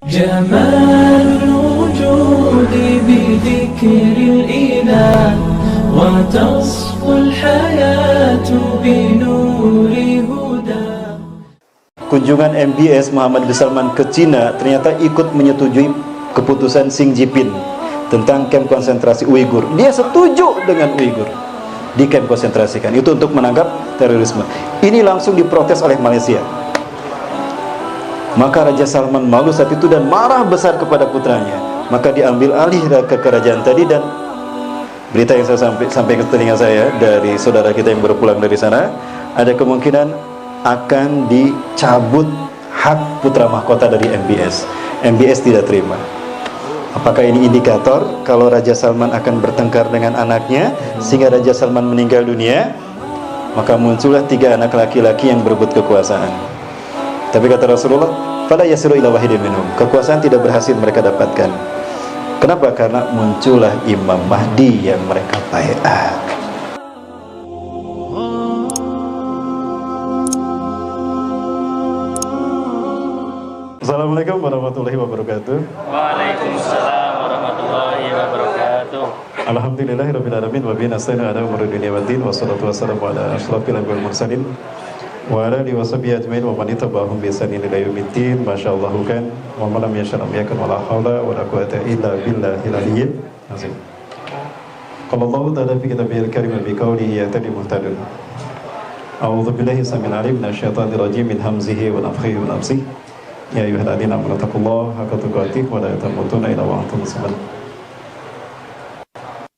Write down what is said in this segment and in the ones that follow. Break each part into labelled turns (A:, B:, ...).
A: جمال الوجود بذكر الإله وتصفو الحياة بنور هدى.
B: Kunjungan MBS Muhammad bin Salman ke Cina ternyata ikut menyetujui keputusan Xi Jinping tentang kamp konsentrasi Uighur. Dia setuju dengan Uighur di kamp konsentrasikan. Itu untuk menangkap terorisme. Ini langsung diprotes oleh Malaysia. Maka Raja Salman malu saat itu dan marah besar kepada putranya. Maka diambil alih ke kerajaan tadi, dan berita yang saya sampai ke telinga saya dari saudara kita yang baru pulang dari sana, ada kemungkinan akan dicabut hak putra mahkota dari MBS. MBS tidak terima. Apakah ini indikator kalau Raja Salman akan bertengkar dengan anaknya sehingga Raja Salman meninggal dunia? Maka muncullah 3 anak laki-laki yang berebut kekuasaan. Tapi kata Rasulullah, "Fala yasiru ila wahidin minhum." Kekuasaan tidak berhasil mereka dapatkan. Kenapa? Karena muncullah Imam Mahdi yang mereka baiat. Assalamualaikum warahmatullahi wabarakatuh.
C: Waalaikumsalam warahmatullahi wabarakatuh.
B: Alhamdulillahirabbil alamin wa bihi nasta'inu ala umuri dunya waddin wassalatu wassalamu ala asyrafil anbiya'i wal mursalin wa ala alihi washabihi ajmain wa man ittaba'ahum bi ihsanin ila yaumiddin. Masyaallah kan wa man lam yasha' lam yakun wa la haula wa la quwwata illa billahil aliyyil azim. Qala Allah ta'ala fi kitabihil karim bi qawlihi ya'tadi muhtadun. A'udzu billahi samil alim minasyaitonir rajim min hamzihi wa nafthihi wa nafsihi. Ya ayyuhalladzina amanu taqullaha haqqa tuqatih wa la tamutunna illa wa antum muslimun.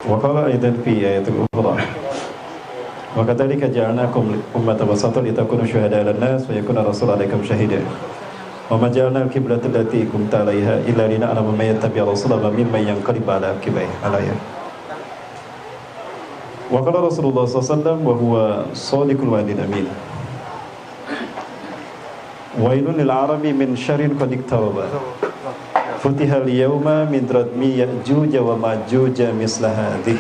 B: Wa qala aidan fi ayatil ukhra wa kadzalika ja'alnakum ummatan wasatan litakunu syuhada'a 'alan nas wa yakuna rasul 'alaikum syahida. Wa ma ja'alna al-qiblata allati kunta 'alaiha illa lina'lama man yattabi'ur rasula mimman yanqalibu 'ala 'aqibayhi. Al-ayah. Wa qala Rasulullah sallallahu alaihi wasallam wa huwa shadiqul wa'dil amin. Wailun lil arabi min syarrin qad iktaraba. Futihal yawma min radmi ya'juj wa ma'juj misla hadhihi.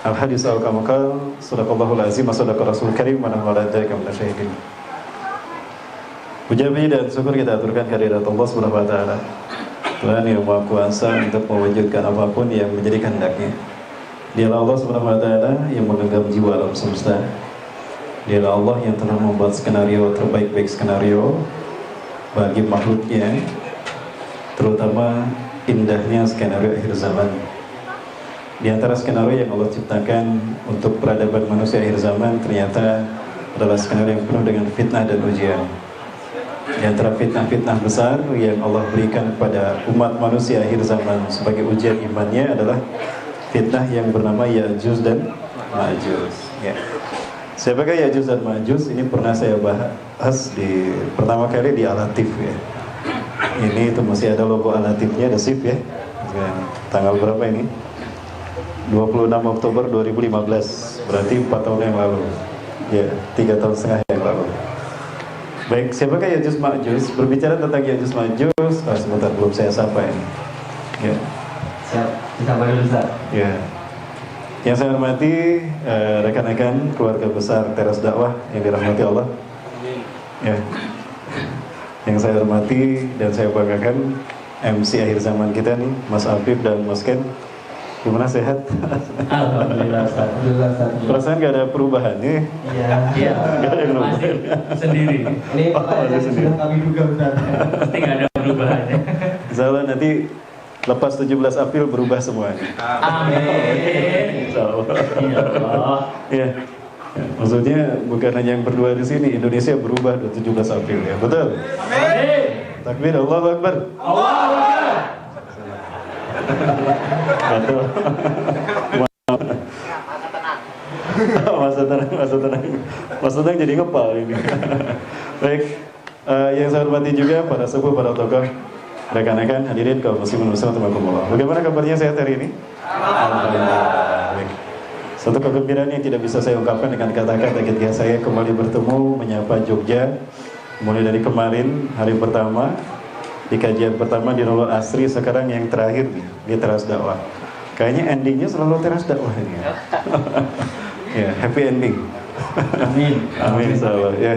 B: Al-hadis al-kamakal sadaqallahul azim wa sadaqa rasul karim wa nahnu ala dzalika minasyahidin. Puja dan syukur kita aturkan kehadirat Allah Subhanahu wa taala. Tuhan yang Maha Kuasa untuk mewujudkan apapun yang menjadi kehendaknya. Dialah Allah Subhanahu wa taala yang menggenggam jiwa alam semesta. Dialah Allah yang telah membuat skenario terbaik-baik skenario bagi makhluknya, terutama indahnya skenario akhir zaman. Di antara skenario yang Allah ciptakan untuk peradaban manusia akhir zaman ternyata adalah skenario yang penuh dengan fitnah dan ujian. Di antara fitnah-fitnah besar yang Allah berikan kepada umat manusia akhir zaman sebagai ujian imannya adalah fitnah yang bernama Ya'juj dan Ma'juj. Ya. Siapakah Ya'juj dan Ma'juj? Ini pernah saya bahas pertama kali di Al-Latif ya. Ini itu masih ada logo Al-Latifnya, ada SIP ya. Tanggal berapa ini? 26 Oktober 2015. Berarti 4 tahun yang lalu. Ya, 3 tahun setengah yang lalu. Baik, siapakah Ya'juj Ma'juj? Berbicara tentang Ya'juj Ma'juj, sebentar belum saya sapa ini. Ya.
C: Kita balik dulu, Ustaz.
B: Ya. Yang saya hormati rekan-rekan keluarga besar Teras Dakwah yang dirahmati Allah. Ya. Yang saya hormati dan saya banggakan MC akhir zaman kita nih, Mas Afif dan Mas Ken. Gimana, sehat?
C: Alhamdulillah, Ustaz. Alhamdulillah, Ustaz.
B: Perasaan gak ada perubahan nih?
C: Iya.
B: Gak ada yang
C: Masih sendiri. Ini
B: ada sendiri.
C: sudah kami duga, Ustaz. Pasti gak ada perubahannya.
B: Insyaallah nanti lepas 17 April berubah semuanya.
C: Amin.
B: Insyaallah.
C: Ya Allah.
B: Ya. Maksudnya bukan hanya yang berdua di sini, Indonesia berubah 17 April ya. Betul?
C: Amin.
B: Takbir, Allahu Akbar.
C: Allahu Akbar.
B: Betul. Masa tenang jadi ngepal ini. Baik, yang saya hormati juga para sepuh, para tokoh, rekan-rekan hadirin kaum muslimin muslimat rahimakumullah. Bagaimana kabarnya sehat hari ini? Alhamdulillah. Baik. Satu kegembiraan yang tidak bisa saya ungkapkan dengan kata-kata ketika saya kembali bertemu menyapa Jogja mulai dari kemarin hari pertama di kajian pertama di Nurul Asri, sekarang yang terakhir di Teras Dakwah. Kayaknya endingnya selalu Teras Dakwah ini. Ya, happy ending.
C: Amin.
B: Amin insyaallah ya.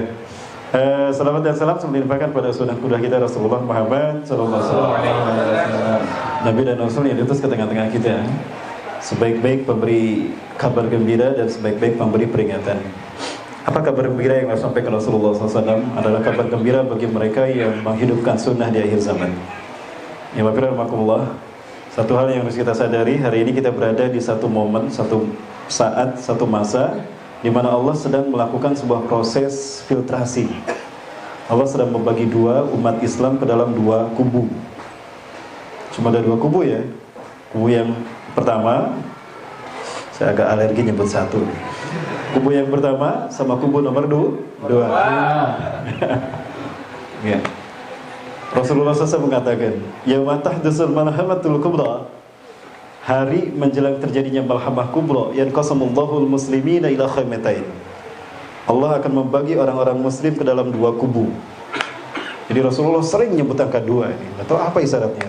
B: Salawat dan salam melimpahkan pada sunnah kuda kita Rasulullah Muhammad sallallahu alaihi wasallam, Nabi dan Rasul yang diutus ke tengah-tengah kita, sebaik-baik pemberi kabar gembira dan sebaik-baik pemberi peringatan. Apa kabar gembira yang disampaikan Rasulullah SAW? Adalah kabar gembira bagi mereka yang menghidupkan sunnah di akhir zaman. Ya wabarakatuh. Satu hal yang harus kita sadari, hari ini kita berada di satu momen, satu saat, satu masa di mana Allah sedang melakukan sebuah proses filtrasi. Allah sedang membagi dua umat Islam ke dalam dua kubu. Cuma ada dua kubu ya. Kubu yang pertama, saya agak alergi nyebut satu. Kubu yang pertama sama kubu nomor dua. Ya. Rasulullah SAW mengatakan, "Yauma tahdusul malhamatul kubra." Hari menjelang terjadinya malhamah kubra, yanqasamullahul muslimina ila khaimatain. Allah akan membagi orang-orang muslim ke dalam dua kubu. Jadi Rasulullah sering nyebut angka dua ini. Atau apa isyaratnya?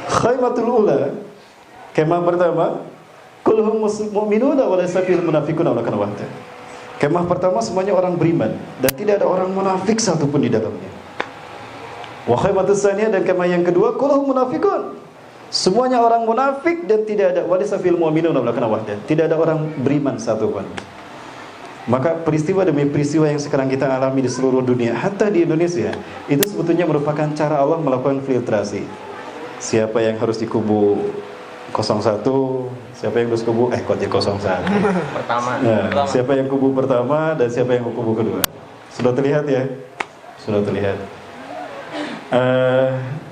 B: Khaimatul ula, kemah pertama, kulluhum mu'minuna wa laysa fil munafiquna wala kanawata. Kemah pertama semuanya orang beriman dan tidak ada orang munafik satupun di dalamnya. Wa khaimatus tsaniyah, dan kemah yang kedua, kulluhum munafiqun. Semuanya orang munafik dan tidak ada walaysa fil mu'minuna wala kanawata. Tidak ada orang beriman satupun. Maka peristiwa demi peristiwa yang sekarang kita alami di seluruh dunia, hatta di Indonesia, itu sebetulnya merupakan cara Allah melakukan filtrasi. Siapa yang harus di kubu 01, siapa yang harus kubu kok di 01 pertama. Nah, siapa yang kubu pertama dan siapa yang kubu kedua. Sudah terlihat ya? Sudah terlihat.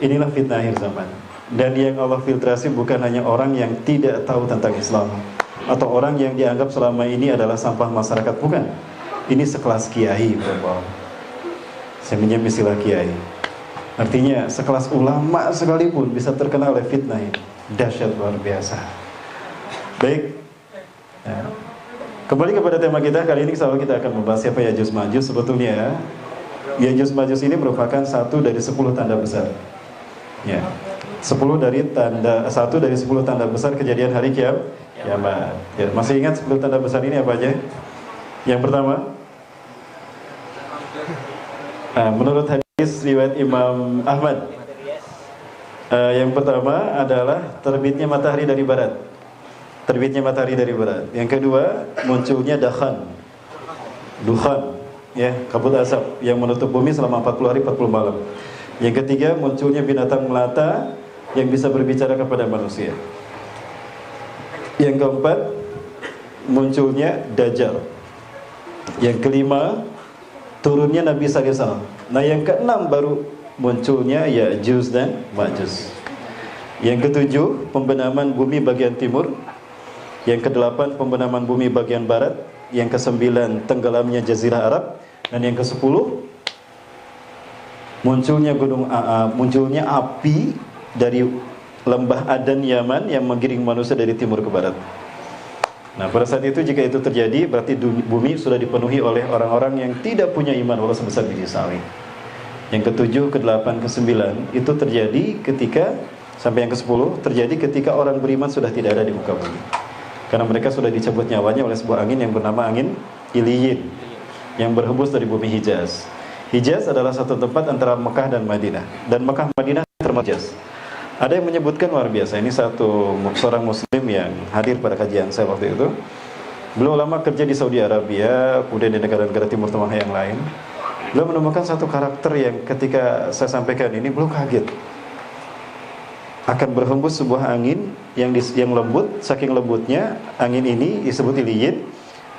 B: Inilah fitnah akhir zaman. Dan yang Allah filtrasi bukan hanya orang yang tidak tahu tentang Islam atau orang yang dianggap selama ini adalah sampah masyarakat, bukan. Ini sekelas kiai, Bapak. Saya minjem istilah kiai. Artinya sekelas ulama sekalipun bisa terkena oleh fitnah ini. Dahsyat luar biasa. Baik. Nah, kembali kepada tema kita kali ini, kita akan membahas siapa Ya'juj Ma'juj. Sebetulnya Ya'juj Ma'juj ini merupakan satu dari 10 tanda besar. Ya. 1 dari 10 tanda besar kejadian hari kiamat. Ya, masih ingat 10 tanda besar ini apa aja? Yang pertama, menurut hadis riwayat Imam Ahmad, yang pertama adalah terbitnya matahari dari barat. Terbitnya matahari dari barat. Yang kedua, munculnya dukhan, ya, kabut asap yang menutup bumi selama 40 hari 40 malam. Yang ketiga, munculnya binatang melata yang bisa berbicara kepada manusia. Yang keempat, munculnya Dajjal. Yang kelima, turunnya Nabi sallallahu alaihi wasallam. Nah, yang keenam baru munculnya Ya'juj dan Ma'juj. Yang ketujuh, pembenaman bumi bagian timur. Yang kedelapan, pembenaman bumi bagian barat. Yang kesembilan, tenggelamnya Jazirah Arab. Dan yang kesepuluh, munculnya api dari lembah Adan Yaman yang menggiring manusia dari timur ke barat. Nah, pada saat itu jika itu terjadi, berarti bumi sudah dipenuhi oleh orang-orang yang tidak punya iman walau sebesar biji sawi. Yang ketujuh, kedelapan, kesembilan itu terjadi ketika, sampai yang ke-10 terjadi ketika orang beriman sudah tidak ada di muka bumi. Karena mereka sudah dicabut nyawanya oleh sebuah angin yang bernama angin Iliyin yang berhembus dari bumi Hijaz. Hijaz adalah satu tempat antara Mekah dan Madinah, dan Mekah Madinah termasuk Hijaz. Ada yang menyebutkan luar biasa, ini seorang muslim yang hadir pada kajian saya waktu itu. Beliau lama kerja di Saudi Arabia, kemudian di negara-negara Timur Tengah yang lain. Beliau menemukan satu karakter yang ketika saya sampaikan ini, beliau kaget. Akan berhembus sebuah angin yang lembut, saking lembutnya angin ini disebut Iliyin,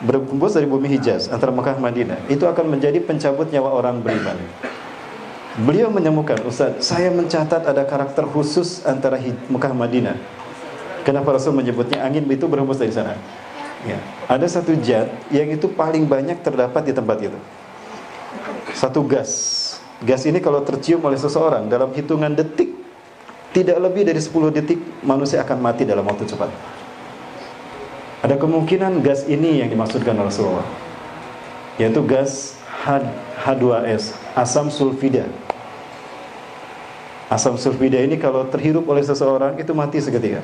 B: berhembus dari bumi Hijaz antara Mekah dan Madinah. Itu akan menjadi pencabut nyawa orang beriman. Beliau menemukan, Ustaz, saya mencatat ada karakter khusus antara Mekah Madinah. Kenapa Rasul menyebutnya angin itu berhembus dari sana? Ya, ada satu zat yang itu paling banyak terdapat di tempat itu. Satu gas. Gas ini kalau tercium oleh seseorang dalam hitungan detik, tidak lebih dari 10 detik manusia akan mati dalam waktu cepat. Ada kemungkinan gas ini yang dimaksudkan Rasulullah, yaitu gas H2S, asam sulfida. Asam sulfida ini kalau terhirup oleh seseorang itu mati seketika.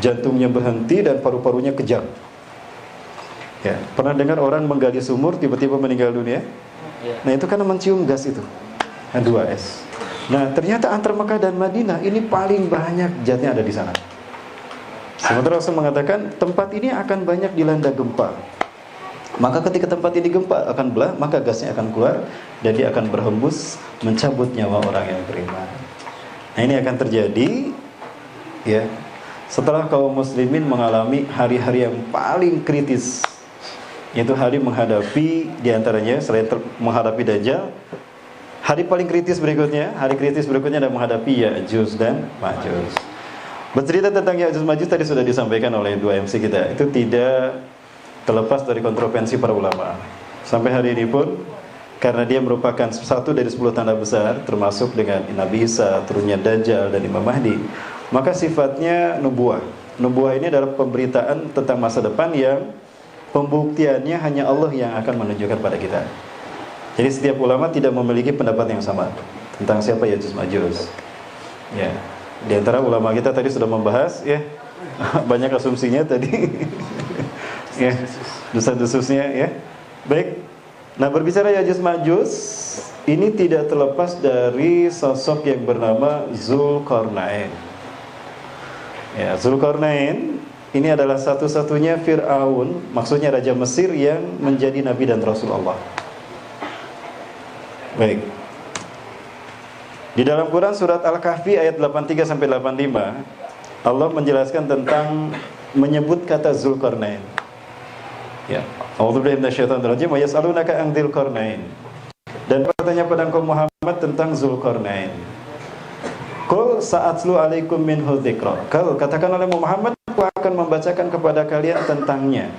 B: Jantungnya berhenti dan paru-parunya kejang. Ya, pernah dengar orang menggali sumur tiba-tiba meninggal dunia? Nah, itu karena mencium gas itu, H2S. Nah, ternyata antara Mekah dan Madinah ini paling banyak zatnya ada di sana. Sementara Rasul mengatakan tempat ini akan banyak dilanda gempa. Maka ketika tempat ini gempa akan belah, maka gasnya akan keluar dan dia akan berhembus mencabut nyawa orang yang beriman. Nah, ini akan terjadi ya setelah kaum muslimin mengalami hari-hari yang paling kritis, yaitu hari menghadapi diantaranya selain menghadapi Dajjal, hari paling kritis berikutnya, adalah menghadapi Ya'juj dan Ma'juj. Bercerita tentang Ya'juj Ma'juj tadi sudah disampaikan oleh dua MC kita. Itu tidak terlepas dari kontroversi para ulama. Sampai hari ini pun, karena dia merupakan satu dari 10 tanda besar, termasuk dengan Nabi Isa, turunnya Dajjal dan Imam Mahdi, maka sifatnya nubuah. Nubuah ini adalah pemberitaan tentang masa depan yang pembuktiannya hanya Allah yang akan menunjukkan pada kita. Jadi setiap ulama tidak memiliki pendapat yang sama tentang siapa Ya'juj Ma'juj. Ya. Di antara ulama kita tadi sudah membahas ya, banyak asumsinya tadi. Ya, desas-desusnya ya. Baik. Nah, berbicara Ya'juj Ma'juj, ini tidak terlepas dari sosok yang bernama Zulkarnain. Ya, Zulkarnain ini adalah satu-satunya Fir'aun, maksudnya Raja Mesir yang menjadi Nabi dan Rasulullah. Baik. Di dalam Quran surat Al-Kahfi ayat 83 sampai 85, Allah menjelaskan tentang menyebut kata Zulkarnain. Ya. A'udzubillahi minasyaitonir rajim, wa yas'alunaka 'an Dzulqarnain. Dan bertanya pada engkau Muhammad tentang Zulkarnain. Qul sa'atlu 'alaikum minhu dzikra. Kau katakan oleh Muhammad, aku akan membacakan kepada kalian tentangnya.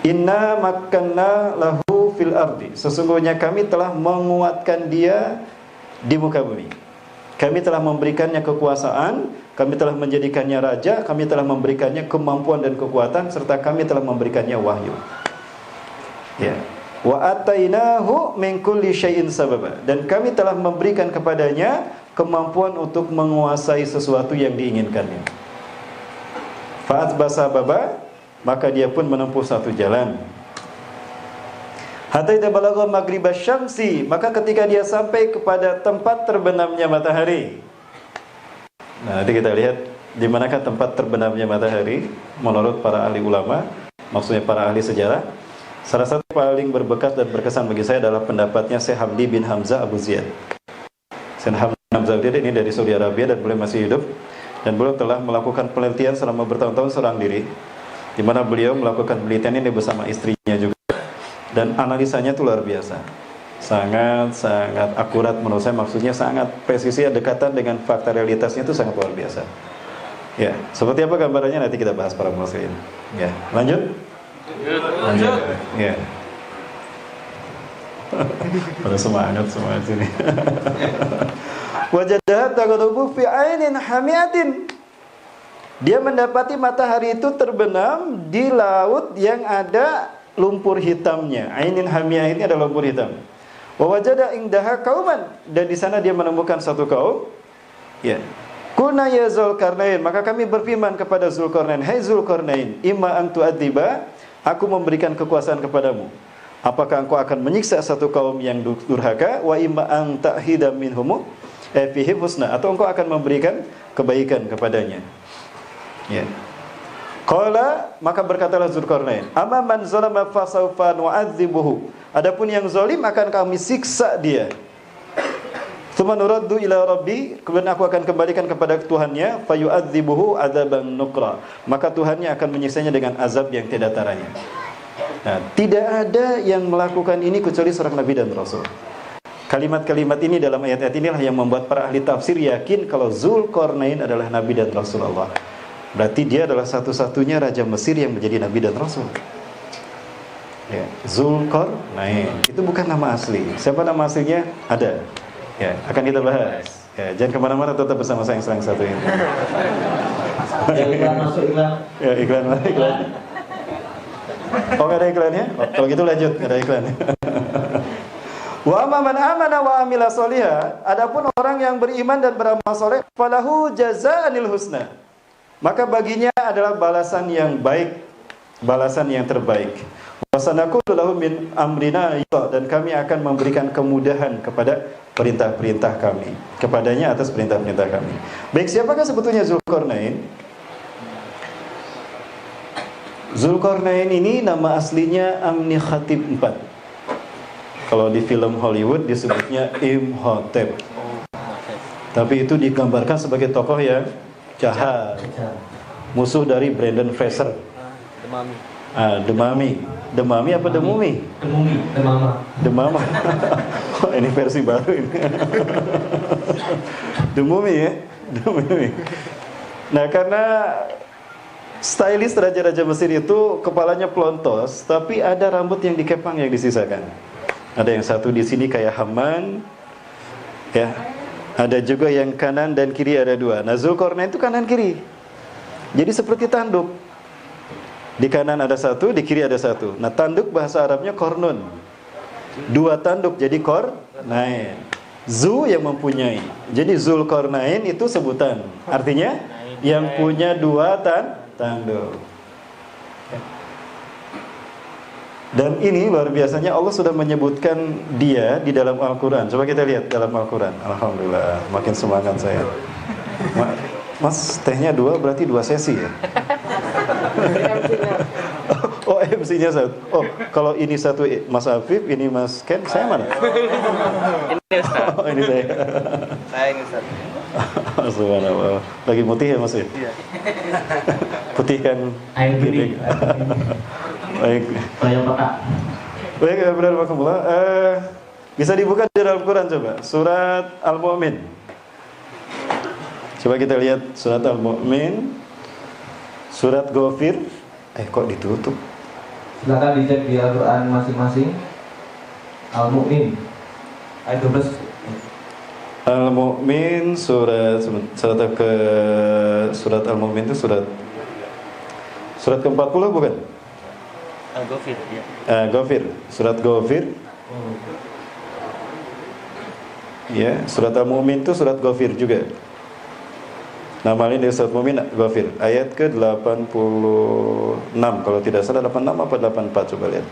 B: Inna makkanna lahu fil ardi. Sesungguhnya kami telah menguatkan dia di muka bumi. Kami telah memberikannya kekuasaan, kami telah menjadikannya raja, kami telah memberikannya kemampuan dan kekuatan, serta kami telah memberikannya wahyu. Ya. Wa atainahu min kulli syai'in sababa. Dan kami telah memberikan kepadanya kemampuan untuk menguasai sesuatu yang diinginkannya. Fa'at basababa, maka dia pun menempuh satu jalan. Hatta idza balagha maghribasy syamsi, maka ketika dia sampai kepada tempat terbenamnya matahari. Nah, nanti kita lihat di manakah tempat terbenamnya matahari menurut para ahli ulama, maksudnya para ahli sejarah. Salah satu paling berbekas dan berkesan bagi saya adalah pendapatnya Syekh Hamdi bin Hamzah Abu Ziyad. Syekh Hamdi bin Hamzah Abu Ziyad ini dari Saudi Arabia dan beliau masih hidup, dan beliau telah melakukan penelitian selama bertahun-tahun seorang diri, di mana beliau melakukan penelitian ini bersama istrinya juga. Dan analisanya itu luar biasa, sangat akurat menurut saya, maksudnya sangat presisi, dekatan dengan fakta realitasnya itu sangat luar biasa. Ya, seperti apa gambarannya nanti kita bahas para muslimin. Ya, lanjut. Ya. Pada semangat semua di sini. Wajadaha tagharubu fi ainin hamiatin. Dia mendapati matahari itu terbenam di laut yang ada lumpur hitamnya. Ainin hamiyah ini adalah lumpur hitam. Wa wajada indaha qauman, dan di sana dia menemukan satu kaum. Ya. Qulna ya Zulkarnain, maka kami berfirman kepada Zulkarnain, hai Zulkarnain, imma an tu'adziba, aku memberikan kekuasaan kepadamu. Apakah engkau akan menyiksa satu kaum yang durhaka, wa imma an ta'hida minhum fihim husna, atau engkau akan memberikan kebaikan kepadanya. Ya. Qala, maka berkatalah Zulkarnain, amma man zalama fasawfa nu'adzibuhu. Adapun yang zalim akan kami siksa dia. Tsumma nuraddu ila rabbi, kemudian aku akan kembalikan kepada Tuhannya, fayu'adzibuhu adzaban nukra. Maka Tuhannya akan menyiksanya dengan azab yang tidak taranya. Nah, tidak ada yang melakukan ini kecuali seorang nabi dan rasul. Kalimat-kalimat ini dalam ayat-ayat inilah yang membuat para ahli tafsir yakin kalau Zulkarnain adalah nabi dan rasul Allah. Berarti dia adalah satu-satunya raja Mesir yang menjadi nabi dan rasul. Ya, Zulkarnain itu bukan nama asli. Siapa nama aslinya? Ada. Ya, akan kita bahas. Ya, jangan kemana-mana, tetap bersama saya yang selang satu ini.
C: Ya, iklan masuk iklan.
B: Ya, iklan mana iklan? Oh, nggak ada iklannya? Oh, kalau gitu lanjut, nggak ada iklannya. Wa man amana wa amila sholiha, adapun orang yang beriman dan beramal soleh, falahu jazaanil husna, maka baginya adalah balasan yang baik. balasan yang terbaik. Wasanaqulu lahum min amrina yusra, dan kami akan memberikan kemudahan kepada perintah-perintah kami, kepadanya atas perintah-perintah kami. Baik, siapakah sebetulnya Zulkarnain? Zulkarnain ini nama aslinya Amnikhatib IV. Kalau di film Hollywood disebutnya Imhotep. Tapi itu digambarkan sebagai tokoh yang jahat, musuh dari Brendan Fraser. Demami apa Demumi? Demama. Oh, ini versi baru ini. Demumi ya. Demumi. Nah, karena stylish raja-raja Mesir itu kepalanya pelontos, tapi ada rambut yang dikepang yang disisakan. Ada yang satu di sini kayak Haman, ya. Ada juga yang kanan dan kiri ada dua. Nah, Zulkarnain itu kanan kiri. Jadi seperti tanduk. Di kanan ada satu, di kiri ada satu. Nah, tanduk bahasa Arabnya kornun. Dua tanduk jadi kornain. Zu yang mempunyai. Jadi Zulkarnain itu sebutan. Artinya yang punya dua tanduk. Dan ini luar biasanya Allah sudah menyebutkan dia di dalam Al-Quran. Coba kita lihat dalam Al-Quran. Alhamdulillah, makin semangat saya. Mas, tehnya dua berarti dua sesi ya? Oh, MC-nya satu. Oh, kalau ini satu Mas Afif, ini Mas Ken, saya mana?
D: Ini Ustaz.
B: Oh, ini saya.
D: Saya ini Ustaz.
B: Subhanallah. Lagi putih ya Mas ya?
D: Iya.
B: Putih kan?
C: Air gini.
B: Baik.
C: Kayak petak.
B: Baik, benar Alhamdulillah. Bisa dibuka di dalam Al-Quran coba. Surat Al-Mu'min. Coba kita lihat surat Al-Mu'min. Surat Ghafir. Kok ditutup?
C: Silakan dicek di Al-Quran masing-masing. Al-Mu'min ayat 12.
B: Al-Mu'min surat Al-Mu'min itu surat ke-40 bukan?
D: Ghafir, ya.
B: Ghafir, surat Ghafir. Ya, surat Al-Mu'min itu surat Ghafir juga. Nama ini dari surat Mu'min Ghafir, ayat ke-86 kalau tidak salah, 86 apa 84, coba lihat.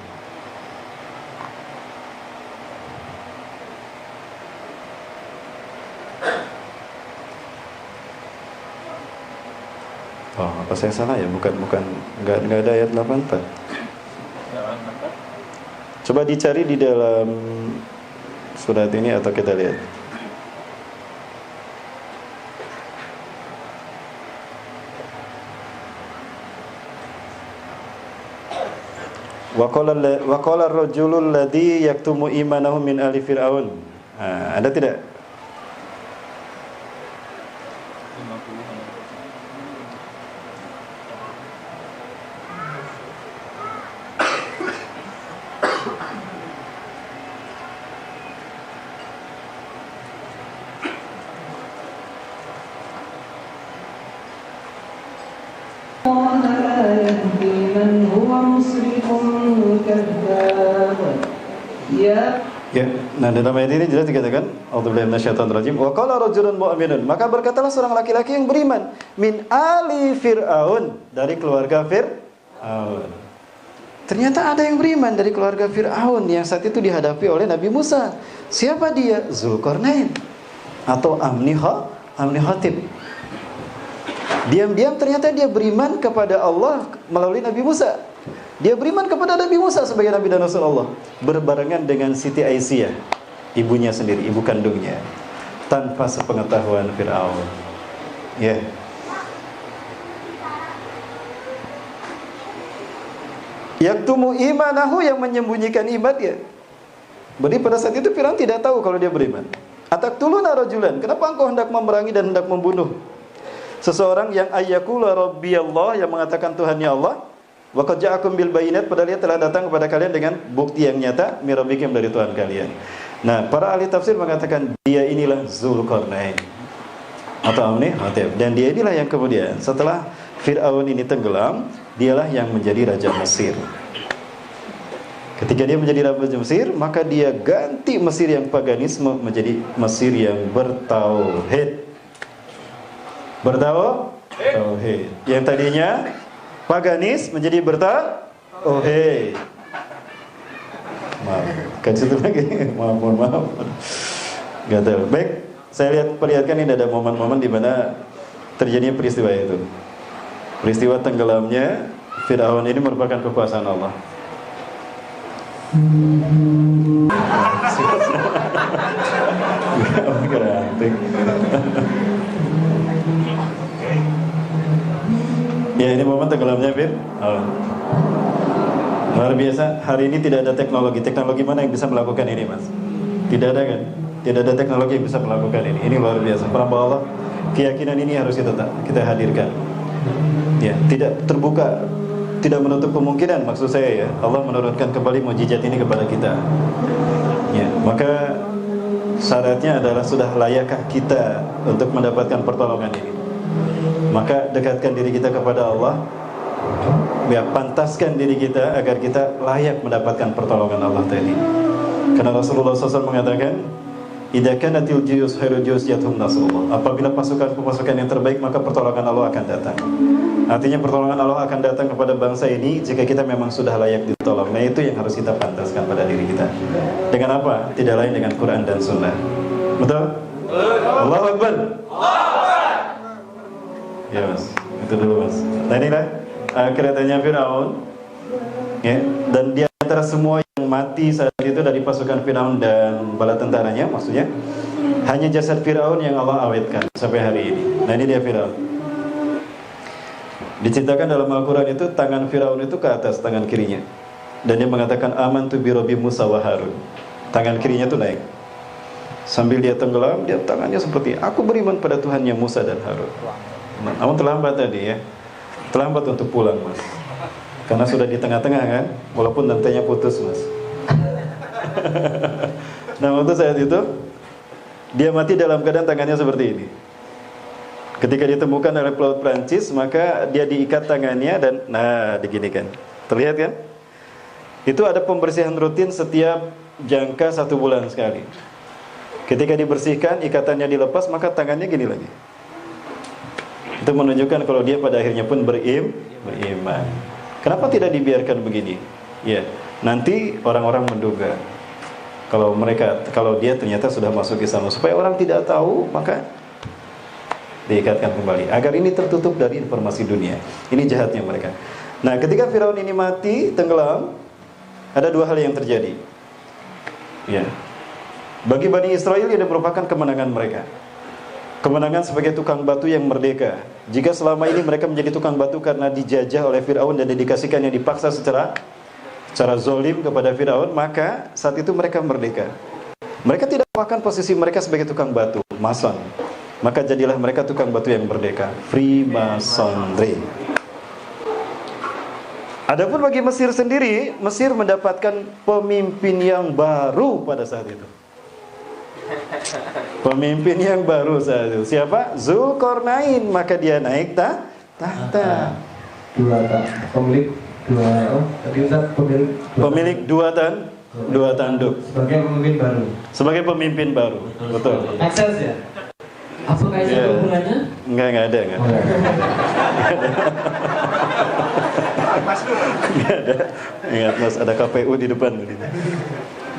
B: Oh, apa saya salah ya? Bukan, enggak ada ayat 84. Coba dicari di dalam surat ini atau kita lihat. Wa qala ar-rajulul ladzi yaktumu imanahu min ali fir'aun. Ada tidak? Ya, nah dalam ayat ini jelas dikatakan a'udzubillahi minasyaitonirrajim wa qala rajulun mu'minun, maka berkatalah seorang laki-laki yang beriman min ali fir'aun, dari keluarga Fir'aun. Ternyata ada yang beriman dari keluarga Fir'aun yang saat itu dihadapi oleh Nabi Musa. Siapa dia? Zulkarnain atau Amnikhatib. Diam-diam ternyata dia beriman kepada Allah melalui Nabi Musa. Dia beriman kepada Nabi Musa sebagai Nabi dan Rasul Allah, berbarengan dengan Siti Aisyah, ibunya sendiri, ibu kandungnya, tanpa sepengetahuan Fir'aun. Ya. Yaktumu imanahu, yang menyembunyikan iman dia. Berarti pada saat itu Fir'aun tidak tahu kalau dia beriman. Ataktuluna rajulan, kenapa engkau hendak memerangi dan hendak membunuh seseorang yang ayyakula rabbiyallah, yang mengatakan Tuhannya Allah, wa qad ja'akum bil bayinat, padahal dia telah datang kepada kalian dengan bukti yang nyata mirabikum, dari Tuhan kalian. Nah, para ahli tafsir mengatakan dia inilah Zulkarnain atau Amnikhatib, dan dia inilah yang kemudian setelah Fir'aun ini tenggelam, dialah yang menjadi raja Mesir. Ketika dia menjadi raja Mesir, maka dia ganti Mesir yang paganisme menjadi Mesir yang bertauhid. Bertauhid. Yang tadinya paganis menjadi Oh hey. Maaf, kan situ lagi. Maaf. Gak tahu. Baik, saya perlihatkan ini ada momen-momen di mana terjadinya peristiwa itu. Peristiwa tenggelamnya Fir'aun ini merupakan kekuasaan Allah. Ya, ini momen tenggelamnya Fir'aun. Luar biasa. Hari ini tidak ada teknologi. Teknologi mana yang bisa melakukan ini, Mas? Tidak ada kan? Tidak ada teknologi yang bisa melakukan ini. Ini luar biasa. Perhamba Allah, keyakinan ini harus kita hadirkan. Ya, tidak terbuka, tidak menutup kemungkinan, maksud saya ya, Allah menurunkan kembali mukjizat ini kepada kita. Ya, maka syaratnya adalah sudah layakkah kita untuk mendapatkan pertolongan ini. Maka dekatkan diri kita kepada Allah. Ya, pantaskan diri kita agar kita layak mendapatkan pertolongan Allah tadi. Karena Rasulullah SAW mengatakan, "Idza kanatil juyus khairul juyus yathum nasrullah." Apabila pasukan yang terbaik, maka pertolongan Allah akan datang. Artinya pertolongan Allah akan datang kepada bangsa ini jika kita memang sudah layak ditolong. Nah, itu yang harus kita pantaskan pada diri kita. Dengan apa? Tidak lain dengan Quran dan Sunnah. Betul? Allahu Akbar. Ya, Mas. Itu dulu, Mas. Nah, inilah keretanya Fir'aun. Ya, dan di antara semua yang mati saat itu dari pasukan Fir'aun dan bala tentaranya, maksudnya hanya jasad Fir'aun yang Allah awetkan sampai hari ini. Nah, ini dia Fir'aun. Diceritakan dalam Al-Quran itu tangan Fir'aun itu ke atas tangan kirinya, dan dia mengatakan amantu bi Rabbi Musa wa Harun. Tangan kirinya itu naik. Sambil dia tenggelam, dia tangannya seperti, aku beriman pada Tuhannya Musa dan Harun. Namun terlambat tadi ya. Terlambat untuk pulang, Mas. Karena sudah di tengah-tengah kan, walaupun rantainya putus, Mas. Nah, waktu saat itu dia mati dalam keadaan tangannya seperti ini. Ketika ditemukan oleh pelaut Prancis, maka dia diikat tangannya dan diginikan. Terlihat kan? Itu ada pembersihan rutin setiap jangka 1 bulan sekali. Ketika dibersihkan, ikatannya dilepas, maka tangannya gini lagi. Itu menunjukkan kalau dia pada akhirnya pun beriman. Kenapa tidak dibiarkan begini? Ya, nanti orang-orang menduga kalau dia ternyata sudah masuk Islam, supaya orang tidak tahu, maka diikatkan kembali agar ini tertutup dari informasi dunia. Ini jahatnya mereka. Nah, ketika Firaun ini mati, tenggelam, ada 2 hal yang terjadi. Ya. Bagi Bani Israel ini merupakan kemenangan mereka. Kemenangan sebagai tukang batu yang merdeka. Jika selama ini mereka menjadi tukang batu karena dijajah oleh Firaun dan dikasihkan yang dipaksa secara zolim kepada Firaun, maka saat itu mereka merdeka. Mereka tidak melupakan posisi mereka sebagai tukang batu, mason. Maka jadilah mereka tukang batu yang merdeka, Freemasonry. Adapun bagi Mesir sendiri, Mesir mendapatkan pemimpin yang baru pada saat itu. Pemimpin yang baru saat itu. Siapa? Zulkarnain. Maka dia naik tahta. Pemilik dua tanduk.
C: Sebagai pemimpin baru.
B: Sebagai pemimpin baru. Betul.
C: Akses ya? Apa kaitannya hubungannya?
B: Enggak ada. Enggak ada. Ingat, Mas, ada KPU di depan.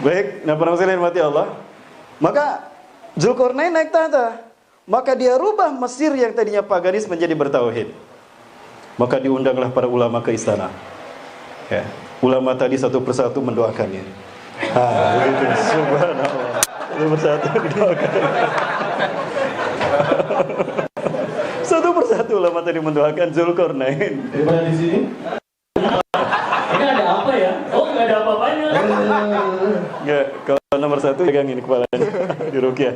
B: Baik, nah para muslimin mati Allah. Maka Zulkarnain naik tahta. Maka dia rubah Mesir yang tadinya paganis menjadi bertauhid. Maka diundanglah para ulama ke istana. Ya, ulama tadi satu persatu mendoakannya. Begitu. Subhanallah. Satu persatu mendoakan. Satu persatu ulama tadi mendoakan Zulkarnain.
C: Daripada di sini. Ini ada apa ya? Oh, nggak ada apa-apanya.
B: Enggak, kalau nomor 1 pegangin kepalanya di ruqyah.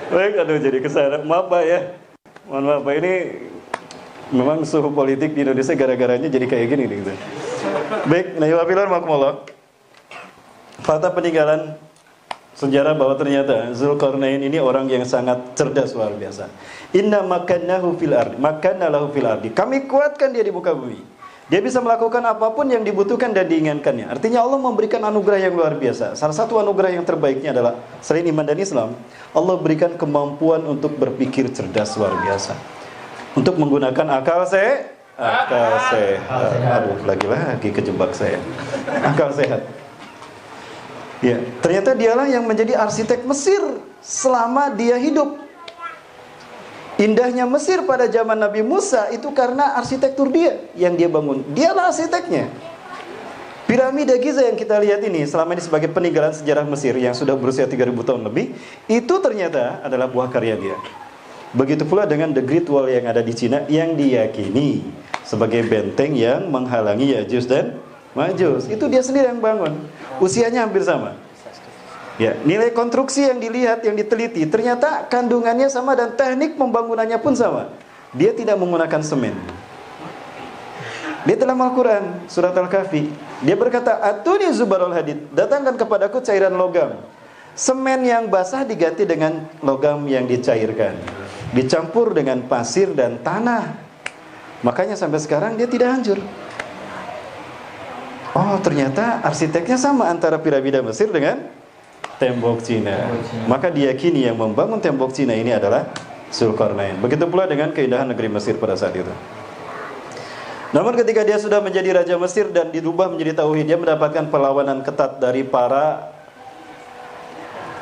B: Baik, aduh jadi kesana. Maaf Pak ya. Mohon maaf Pak, ini memang suhu politik di Indonesia gara-garanya jadi kayak gini gitu. Baik, nah wabillahi taufiq. Fakta peninggalan sejarah bahwa ternyata Zulkarnain ini orang yang sangat cerdas luar biasa. Inna makannahu fil ardi, makanna lahu fil ardi. Kami kuatkan dia di muka bumi. Dia bisa melakukan apapun yang dibutuhkan dan diinginkannya. Artinya Allah memberikan anugerah yang luar biasa. Salah satu anugerah yang terbaiknya adalah selain iman dan Islam, Allah berikan kemampuan untuk berpikir cerdas luar biasa. Untuk menggunakan akal Akal sehat. Aduh, lagi-lagi kejebak saya. Akal sehat. Ya, ternyata dialah yang menjadi arsitek Mesir selama dia hidup. Indahnya Mesir pada zaman Nabi Musa itu karena arsitektur dia yang dia bangun. Dialah arsiteknya. Piramida Giza yang kita lihat ini selama ini sebagai peninggalan sejarah Mesir yang sudah berusia 3000 tahun lebih, itu ternyata adalah buah karya dia. Begitu pula dengan The Great Wall yang ada di Cina yang diyakini sebagai benteng yang menghalangi Ya'juj dan Ma'juj. Itu dia sendiri yang bangun. Usianya hampir sama. Ya, nilai konstruksi yang dilihat, yang diteliti, ternyata kandungannya sama dan teknik pembangunannya pun sama. Dia tidak menggunakan semen. Dia dalam Al-Quran, surat Al-Kahfi, dia berkata, Atuni zubarul hadid, datangkan kepadaku cairan logam. Semen yang basah diganti dengan logam yang dicairkan, dicampur dengan pasir dan tanah. Makanya sampai sekarang dia tidak hancur. Oh, ternyata arsiteknya sama antara piramida Mesir dengan tembok Cina. Maka diyakini yang membangun tembok Cina ini adalah Zulkarnain. Begitu pula dengan keindahan negeri Mesir pada saat itu. Namun ketika dia sudah menjadi Raja Mesir dan dirubah menjadi Tauhid, dia mendapatkan perlawanan ketat dari para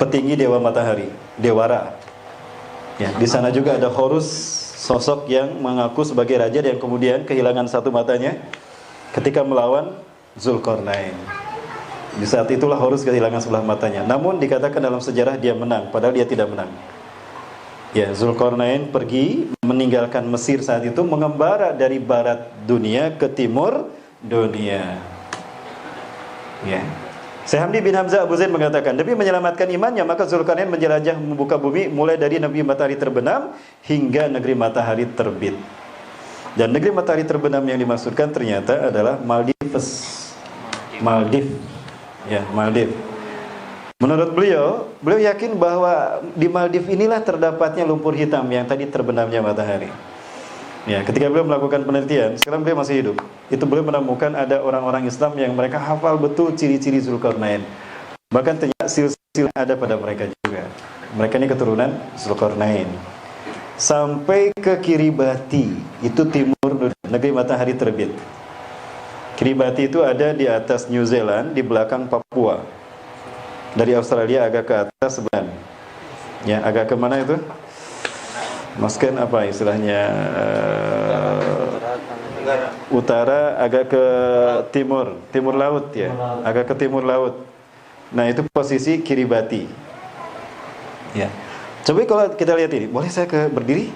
B: petinggi Dewa Matahari, Dewara. Ya, di sana juga ada Horus, sosok yang mengaku sebagai raja dan kemudian kehilangan satu matanya ketika melawan Zulkarnain. Di saat itulah Horus kehilangan sebelah matanya. Namun dikatakan dalam sejarah dia menang, padahal dia tidak menang. Ya, Zulkarnain pergi meninggalkan Mesir saat itu, mengembara dari barat dunia ke timur dunia. Ya. Syekh Hamdi bin Hamzah Abu Zain mengatakan, demi menyelamatkan imannya, maka Zulkarnain menjelajah membuka bumi mulai dari negeri matahari terbenam hingga negeri matahari terbit. Dan negeri matahari terbenam yang dimaksudkan ternyata adalah Maldives. Ya, Maldives. Menurut beliau yakin bahwa di Maldives inilah terdapatnya lumpur hitam yang tadi terbenamnya matahari. Ya, ketika beliau melakukan penelitian, sekarang beliau masih hidup. Itu beliau menemukan ada orang-orang Islam yang mereka hafal betul ciri-ciri Zulkarnain. Bahkan ternyata silsilah ada pada mereka juga. Mereka ini keturunan Zulkarnain. Sampai ke Kiribati, itu timur negeri matahari terbit. Kiribati itu ada di atas New Zealand, di belakang Papua. Dari Australia agak ke atas sebelah. Ya, agak ke mana itu? Maskan apa istilahnya? Utara, agak ke timur laut ya. Agak ke timur laut. Nah, itu posisi Kiribati. Ya. Coba kalau kita lihat ini, boleh saya berdiri?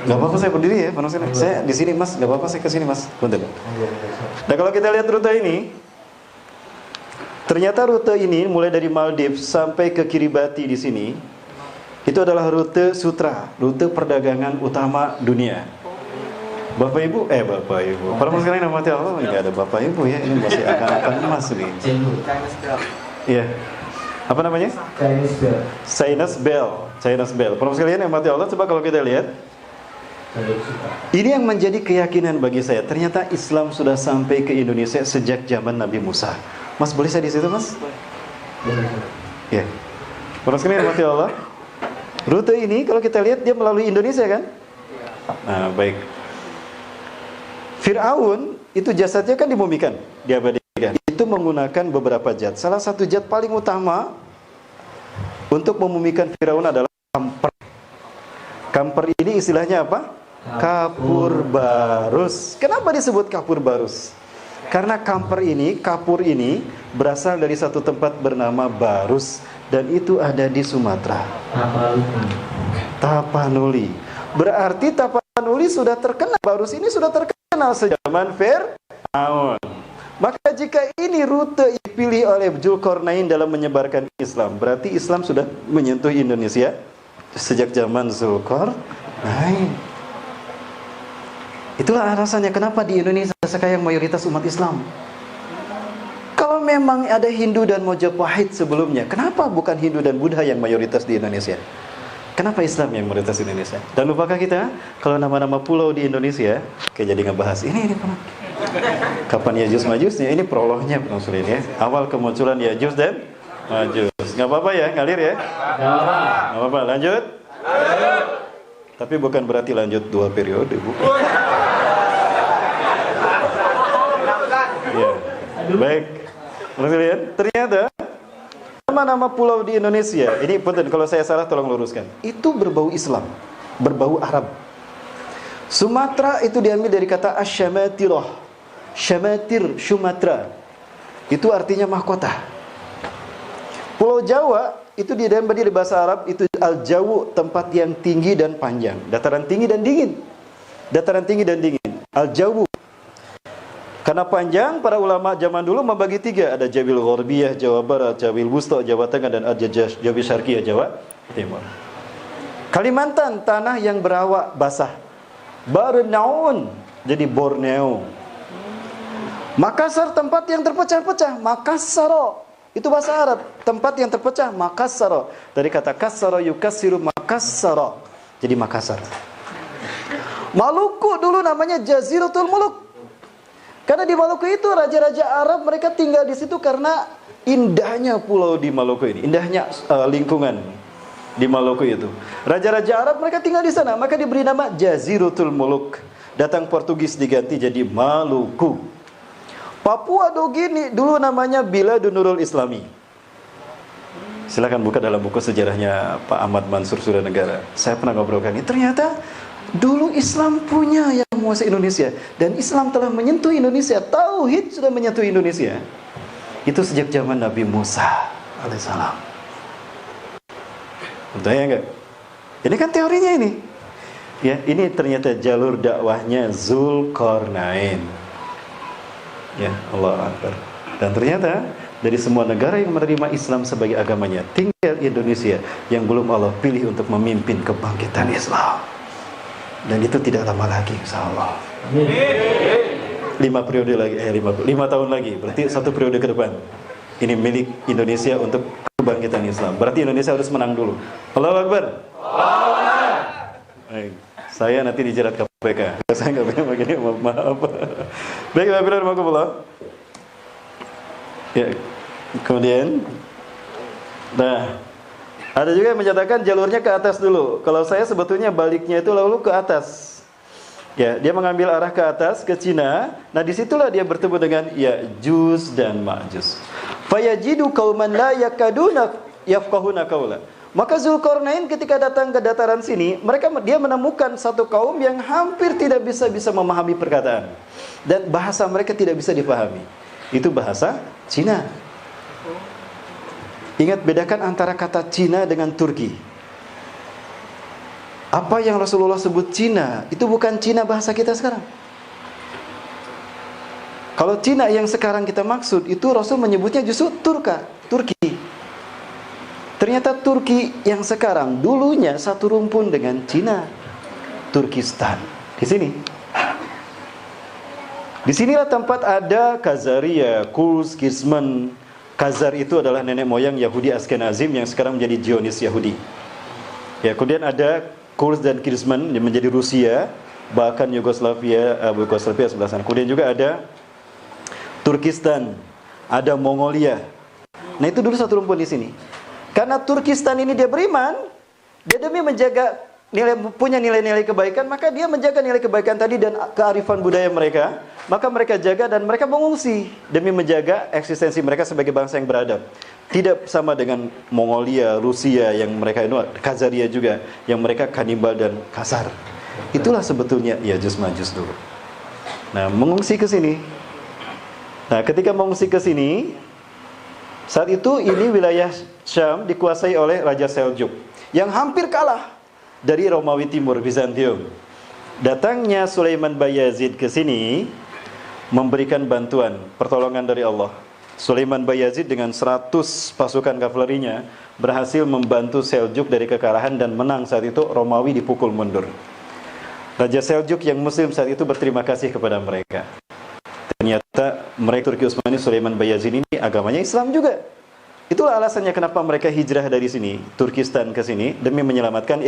B: Gak apa-apa saya berdiri ya, saya di sini Mas, gak apa-apa saya ke sini Mas. Bentar. Nah, kalau kita lihat rute ini, ternyata rute ini mulai dari Maldives sampai ke Kiribati di sini, itu adalah rute sutra, rute perdagangan utama dunia. Bapak Ibu, para sekalian yang mati Allah, enggak ada Bapak Ibu ya, ini masih akan emas nih. Iya. Apa namanya? Chinese Bell. Para sekalian yang mati Allah, coba kalau kita lihat, ini yang menjadi keyakinan bagi saya. Ternyata Islam sudah sampai ke Indonesia sejak zaman Nabi Musa. Mas, boleh saya di situ, Mas? Ya. Para sekalian yang mati Allah, rute ini kalau kita lihat dia melalui Indonesia kan? Nah, baik. Fir'aun itu jasadnya kan dimumikan, diabadikan. Itu menggunakan beberapa zat. Salah satu zat paling utama untuk memumikan Fir'aun adalah kamper. Kamper ini istilahnya apa? Kapur barus. Kenapa disebut kapur barus? Karena kapur ini berasal dari satu tempat bernama Barus, dan itu ada di Sumatera. Tapanuli. Berarti Tapanuli sudah terkenal, Barus ini sudah terkenal sejak zaman Fir'aun. Maka jika ini rute dipilih oleh Zulkarnain dalam menyebarkan Islam, berarti Islam sudah menyentuh Indonesia sejak zaman Zulkarnain. Itulah alasannya kenapa di Indonesia sekarang mayoritas umat Islam. Kalau memang ada Hindu dan Majapahit sebelumnya, kenapa bukan Hindu dan Buddha yang mayoritas di Indonesia? Kenapa Islam yang mayoritas di Indonesia? Dan lupakah kita kalau nama-nama pulau di Indonesia, kayak jadi ngebahas ini pernah. Kapan Ya'juj Ma'jujnya? Ini prolognya pengusulin ya. Awal kemunculan Ya'juj dan Ma'juj. Nggak apa-apa ya, ngalir ya? Nggak apa-apa, lanjut? Tapi bukan berarti lanjut 2 periode, Bu. Baik. Kemudian ternyata nama-nama pulau di Indonesia, ini punten kalau saya salah tolong luruskan. Itu berbau Islam, berbau Arab. Sumatera itu diambil dari kata asyamatirah. Syamatir, Sumatra. Itu artinya mahkota. Pulau Jawa itu diambil dari bahasa Arab, itu al-jawu, tempat yang tinggi dan panjang, dataran tinggi dan dingin. Dataran tinggi dan dingin. Al-jawu. Karena panjang, para ulama zaman dulu membagi tiga. Ada Jabil Ghorbiyah, Jawa Barat, Jabil Wusta, Jawa Tengah, dan Jabil Syarqiyah, Jawa Timur. Kalimantan, tanah yang berawak basah. Borneo, jadi Borneo. Makassar, tempat yang terpecah-pecah. Makassaro, itu bahasa Arab. Tempat yang terpecah, Makassaro. Dari kata kassaro yukassiru Makassaro, jadi Makassar. Maluku dulu namanya Jaziratul Muluk. Karena di Maluku itu raja-raja Arab mereka tinggal di situ karena indahnya pulau di Maluku ini, indahnya lingkungan di Maluku itu. Raja-raja Arab mereka tinggal di sana, maka diberi nama Jaziratul Muluk. Datang Portugis diganti jadi Maluku. Papua Nugini dulu namanya Biladun Nurul Islami. Silakan buka dalam buku sejarahnya Pak Ahmad Mansur Suranegara. Saya pernah ngobrolkan ini. Ternyata dulu Islam punya yang menguasai Indonesia, dan Islam telah menyentuh Indonesia. Tauhid sudah menyentuh Indonesia. Itu sejak zaman Nabi Musa alaihissalam. Betul ya enggak? Ini kan teorinya ini. Ya, ini ternyata jalur dakwahnya Zulkarnain. Ya, Allah Akbar. Dan ternyata dari semua negara yang menerima Islam sebagai agamanya, tinggal Indonesia yang belum Allah pilih untuk memimpin kebangkitan Islam. Dan itu tidak lama lagi, insyaallah. 5 periode lagi, 5 tahun lagi. Berarti 1 periode ke depan. Ini milik Indonesia untuk kebangkitan Islam. Berarti Indonesia harus menang dulu. Allahu Akbar. Allahu Akbar. Baik. Saya nanti dijerat KPK. Saya nggak punya begini, maaf. Baik, Alhamdulillah. Ya, kemudian, nah, ada juga yang menyatakan jalurnya ke atas dulu. Kalau saya sebetulnya baliknya itu lalu ke atas. Ya, dia mengambil arah ke atas ke Cina. Nah, disitulah dia bertemu dengan Ya'juj dan Ma'juj. Fayajidu qauman la yakaduna yafqahuna qaula. Maka Zulkarnain ketika datang ke dataran sini, dia menemukan satu kaum yang hampir tidak bisa memahami perkataan, dan bahasa mereka tidak bisa dipahami. Itu bahasa Cina. Ingat, bedakan antara kata Cina dengan Turki. Apa yang Rasulullah sebut Cina, itu bukan Cina bahasa kita sekarang. Kalau Cina yang sekarang kita maksud, itu Rasul menyebutnya justru Turki. Ternyata Turki yang sekarang dulunya satu rumpun dengan Cina, Turkistan. Di sini. Disinilah tempat ada Khazaria, Kurs, Kisman. Khazar itu adalah nenek moyang Yahudi Askenazim yang sekarang menjadi Zionis Yahudi. Ya, kemudian ada Kurs dan Kisman yang menjadi Rusia, bahkan Yugoslavia sebelah sana. Kemudian juga ada Turkistan, ada Mongolia. Nah, itu dulu satu rumpun di sini. Karena Turkistan ini dia beriman, dia demi menjaga punya nilai-nilai kebaikan, maka dia menjaga nilai kebaikan tadi dan kearifan budaya mereka. Maka mereka jaga dan mereka mengungsi demi menjaga eksistensi mereka sebagai bangsa yang beradab. Tidak sama dengan Mongolia, Rusia yang mereka itu Khazaria juga, yang mereka kanibal dan kasar. Itulah sebetulnya Ya'juj Ma'juj dulu. Nah, mengungsi ke sini. Nah, ketika mengungsi ke sini, saat itu ini wilayah Syam dikuasai oleh Raja Seljuk yang hampir kalah dari Romawi Timur, Bizantium. Datangnya Sulaiman Bayazid ke sini memberikan bantuan, pertolongan dari Allah. Sulaiman Bayazid dengan 100 pasukan kavalerinya berhasil membantu Seljuk dari kekalahan dan menang. Saat itu Romawi dipukul mundur. Raja Seljuk yang muslim saat itu berterima kasih kepada mereka. Ternyata mereka Turki Utsmani, Sulaiman Bayazid ini agamanya Islam juga. Itulah alasannya kenapa mereka hijrah dari sini, Turkistan ke sini, demi menyelamatkan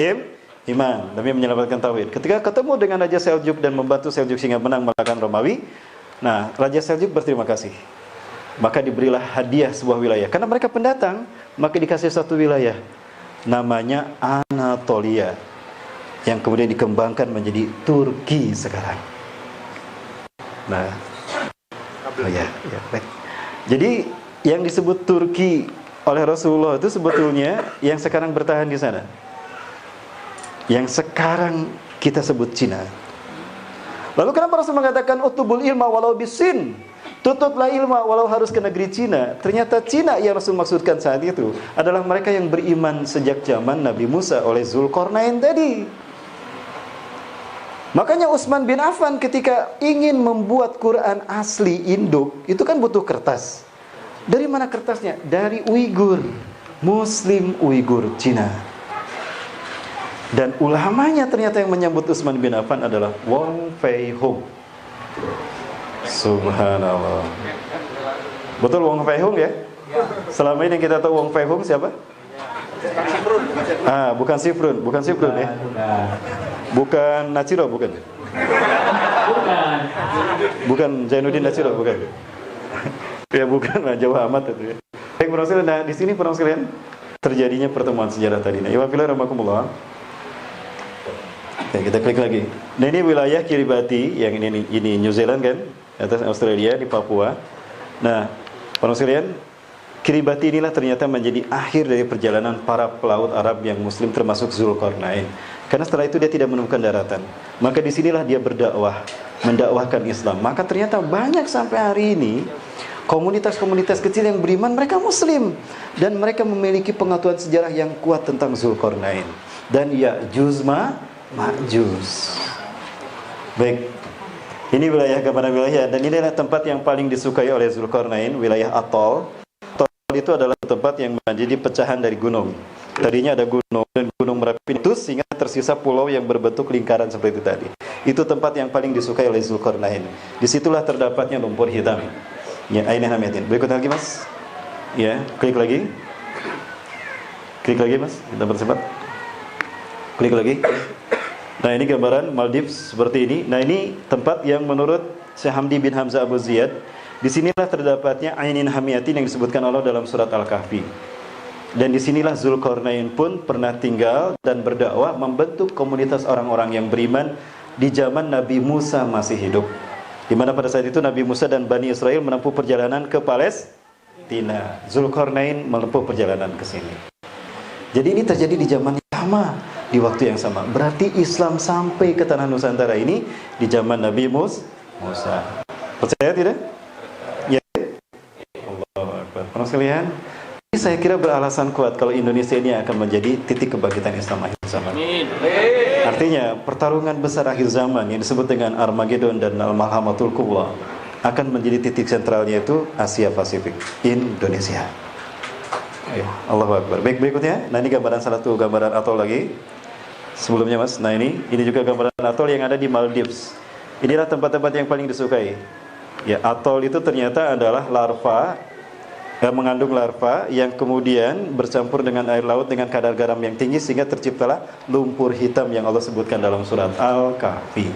B: iman, demi menyelamatkan tauhid. Ketika ketemu dengan Raja Seljuk dan membantu Seljuk sehingga menang mengalahkan Romawi, nah, Raja Seljuk berterima kasih. Maka diberilah hadiah sebuah wilayah. Karena mereka pendatang, maka dikasih satu wilayah. Namanya Anatolia. Yang kemudian dikembangkan menjadi Turki sekarang. Nah, baik. Jadi yang disebut Turki oleh Rasulullah itu sebetulnya yang sekarang bertahan di sana. Yang sekarang kita sebut Cina. Lalu kenapa Rasul mengatakan utubul ilma walau bisin? Tutuplah ilmu walau harus ke negeri Cina. Ternyata Cina yang Rasul maksudkan saat itu adalah mereka yang beriman sejak zaman Nabi Musa oleh Zulkarnain tadi. Makanya Utsman bin Affan ketika ingin membuat Quran asli induk, itu kan butuh kertas. Dari mana kertasnya? Dari Uighur, Muslim Uighur Cina. Dan ulamanya ternyata yang menyambut Utsman bin Affan adalah Wong Fei Hung. Subhanallah. Betul Wong Fei Hung ya? Selama ini yang kita tahu Wong Fei Hung siapa? Bukan Sifrun ya? Bukan Nachiro, bukan? Bukan Zainuddin Nachiro, bukan? Ya bukan, jauh amat itu ya. Baik, nah di sini para sekalian terjadinya pertemuan sejarah tadi. Nah, Iwa fillah rahimakumullah. Oke, kita klik lagi. Nah, ini wilayah Kiribati yang ini New Zealand kan? Atas Australia di Papua. Nah, para sekalian, Kiribati inilah ternyata menjadi akhir dari perjalanan para pelaut Arab yang Muslim termasuk Zulkarnain. Karena setelah itu dia tidak menemukan daratan. Maka disinilah dia berdakwah, mendakwahkan Islam. Maka ternyata banyak sampai hari ini komunitas-komunitas kecil yang beriman, mereka Muslim dan mereka memiliki pengetahuan sejarah yang kuat tentang Zulkarnain dan Ya'juj Ma'juj. Baik. Ini wilayah gambaran wilayah dan ini adalah tempat yang paling disukai oleh Zulkarnain, wilayah Atol. Atol itu adalah tempat yang menjadi pecahan dari gunung. Tadinya ada gunung dan gunung Merapi itu sehingga tersisa pulau yang berbentuk lingkaran seperti itu tadi. Itu tempat yang paling disukai oleh Zulkarnain. Disitulah terdapatnya lumpur hitam. Ya, Ainah Hamiatin. Berikut lagi Mas. Ya, klik lagi. Klik lagi Mas. Kita bersepat. Klik lagi. Nah, ini gambaran Maldives seperti ini. Nah, ini tempat yang menurut Syekh Hamdi bin Hamzah Abu Ziyad, disinilah terdapatnya Ainin Hamiatin yang disebutkan Allah dalam surat Al-Kahfi. Dan disinilah Zulkarnain pun pernah tinggal dan berdakwah membentuk komunitas orang-orang yang beriman di zaman Nabi Musa masih hidup. Di mana pada saat itu Nabi Musa dan Bani Israel menempuh perjalanan ke Palestina. Zulkarnain menempuh perjalanan ke sini. Jadi ini terjadi di zaman yang sama, di waktu yang sama. Berarti Islam sampai ke tanah Nusantara ini di zaman Nabi Musa. Percaya tidak? Ya. Allahu Akbar. Para sekalian, ini saya kira beralasan kuat kalau Indonesia ini akan menjadi titik kebangkitan Islam akhir zaman. Artinya pertarungan besar akhir zaman yang disebut dengan Armageddon dan Al-Malhamatul Kubra akan menjadi titik sentralnya itu Asia Pasifik, Indonesia. Ayo, Allahu Akbar. Baik, berikutnya. Nah, ini gambaran salah satu gambaran atol lagi. Sebelumnya Mas, nah ini juga gambaran atol yang ada di Maldives. Inilah tempat-tempat yang paling disukai. Ya, atol itu ternyata adalah larva yang mengandung larva yang kemudian bercampur dengan air laut dengan kadar garam yang tinggi sehingga terciptalah lumpur hitam yang Allah sebutkan dalam surat Al-Kahfi.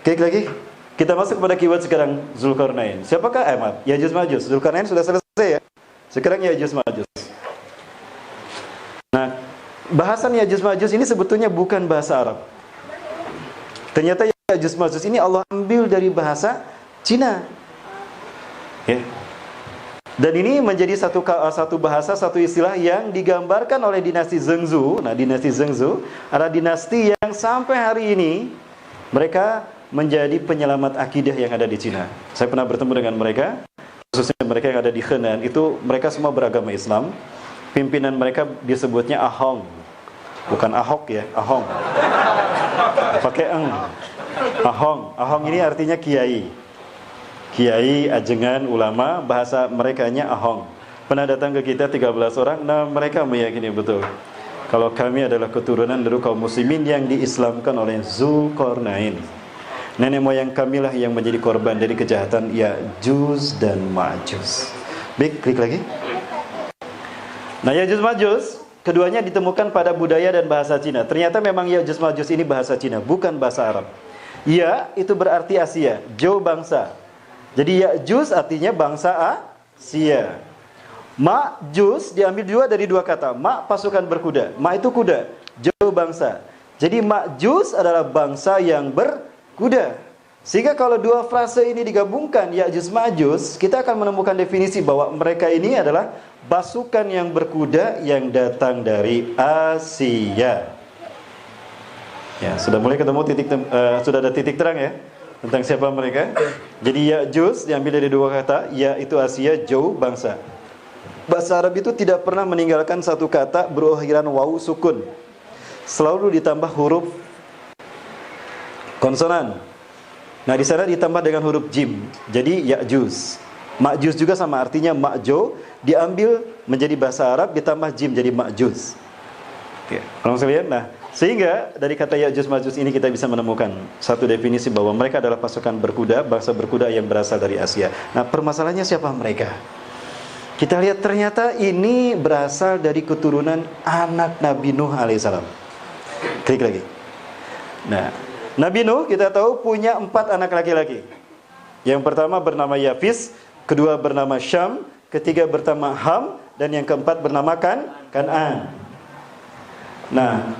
B: Klik lagi. Kita masuk kepada keyword sekarang Zulkarnain. Siapakah Ahmad? Ya'juj Ma'juj. Zulkarnain sudah selesai ya. Sekarang Ya'juj Ma'juj. Nah, bahasan Ya'juj Ma'juj ini sebetulnya bukan bahasa Arab. Ternyata Ya'juj Ma'juj ini Allah ambil dari bahasa Cina. Ya. Dan ini menjadi satu bahasa, satu istilah yang digambarkan oleh dinasti Zhengzhou. Nah, dinasti Zhengzhou adalah dinasti yang sampai hari ini mereka menjadi penyelamat akidah yang ada di Cina. Saya pernah bertemu dengan mereka, khususnya mereka yang ada di Henan. Itu mereka semua beragama Islam. Pimpinan mereka disebutnya Ahong. Bukan Ahok ya, Ahong. Pakai eng. Ahong. Ahong ini artinya kiai. Kiai, ajengan, ulama, bahasa merekanya Ahong. Pernah datang ke kita 13 orang. Nah, mereka meyakini betul kalau kami adalah keturunan dari kaum muslimin yang diislamkan oleh Zulkarnain. Nenek moyang kamilah yang menjadi korban dari kejahatan Ya'juj dan Ma'juj. Baik, klik lagi. Nah, Ya'juj Ma'juj keduanya ditemukan pada budaya dan bahasa Cina. Ternyata memang Ya'juj Ma'juj ini bahasa Cina, bukan bahasa Arab. Ya, itu berarti Asia, Zhou bangsa. Jadi Ya'juj artinya bangsa Asia. Ma'juj diambil dari dua kata. Ma pasukan berkuda, Ma itu kuda, Zhou bangsa. Jadi Ma'juj adalah bangsa yang berkuda.
E: Sehingga kalau dua frase ini digabungkan, Ya'juj Ma'juj, kita akan menemukan definisi bahwa mereka ini adalah pasukan yang berkuda yang datang dari Asia. Ya, sudah mulai ketemu sudah ada titik terang ya tentang siapa mereka. Jadi Ya'juj diambil dari dua kata, Ya itu Asia, Jau bangsa. Bahasa Arab itu tidak pernah meninggalkan satu kata berakhiran wawu sukun. Selalu ditambah huruf konsonan. Nah, di sana ditambah dengan huruf jim. Jadi Ya'juj. Ma'juj juga sama artinya Ma'jo, diambil menjadi bahasa Arab ditambah jim jadi Ma'juj. Oke, orang sekalian. Nah, sehingga dari kata Ya'juj Ma'juj ini kita bisa menemukan satu definisi bahwa mereka adalah pasukan berkuda, bangsa berkuda yang berasal dari Asia. Nah, permasalahannya siapa mereka? Kita lihat ternyata ini berasal dari keturunan anak Nabi Nuh alaihissalam. Klik lagi. Nah, Nabi Nuh kita tahu punya 4 anak laki-laki. Yang pertama bernama Yafis, kedua bernama Syam, ketiga bernama Ham, dan yang keempat bernama Kan'an. Nah,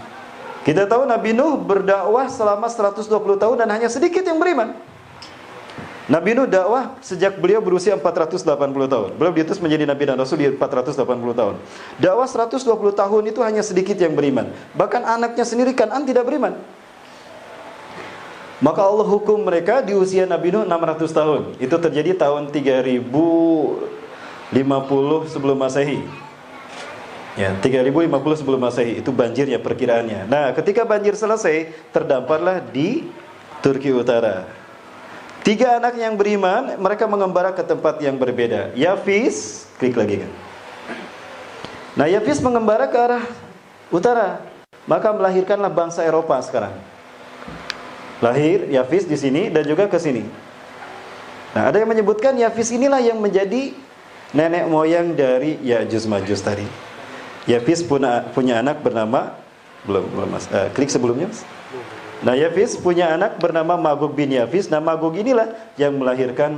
E: kita tahu Nabi Nuh berdakwah selama 120 tahun dan hanya sedikit yang beriman. Nabi Nuh dakwah sejak beliau berusia 480 tahun. Beliau diutus menjadi Nabi dan Rasul di 480 tahun. Dakwah 120 tahun itu hanya sedikit yang beriman. Bahkan anaknya sendiri Kan'an tidak beriman. Maka Allah hukum mereka di usia Nabi Nuh 600 tahun. Itu terjadi tahun 3050 sebelum Masehi. Ya, 3050 sebelum Masehi itu banjirnya perkiraannya. Nah, ketika banjir selesai, terdamparlah di Turki Utara. 3 anak yang beriman, mereka mengembara ke tempat yang berbeda. Yafis, klik lagi kan. Nah, Yafis mengembara ke arah utara, maka melahirkanlah bangsa Eropa sekarang. Lahir Yafis di sini dan juga ke sini. Nah, ada yang menyebutkan Yafis inilah yang menjadi nenek moyang dari Ya'juj Ma'juj tadi. Yafis punya anak bernama klik sebelumnya Mas. Nah, Yafis punya anak bernama Magog bin Yafis. Nah, Magog inilah yang melahirkan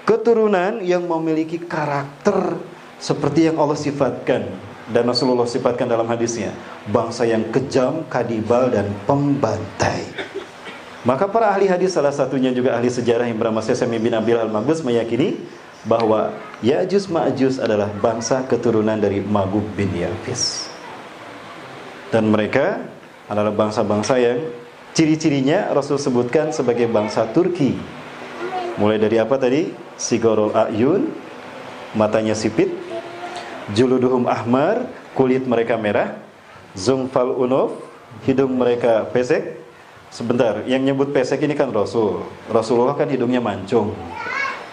E: keturunan yang memiliki karakter seperti yang Allah sifatkan dan Rasulullah sifatkan dalam hadisnya, bangsa yang kejam, kadibal dan pembantai. Maka para ahli hadis, salah satunya juga ahli sejarah yang bernama Sesemi bin Abil al-Maghbus, meyakini bahwa Ya'juj Ma'juj adalah bangsa keturunan dari Magog bin Yafis. Dan mereka adalah bangsa-bangsa yang ciri-cirinya Rasul sebutkan sebagai bangsa Turki. Mulai dari apa tadi? Sigorul A'yun, matanya sipit, juluduhum ahmar, kulit mereka merah, zungfal unuf, hidung mereka pesek. Sebentar, yang nyebut pesek ini kan Rasul. Rasulullah kan hidungnya mancung.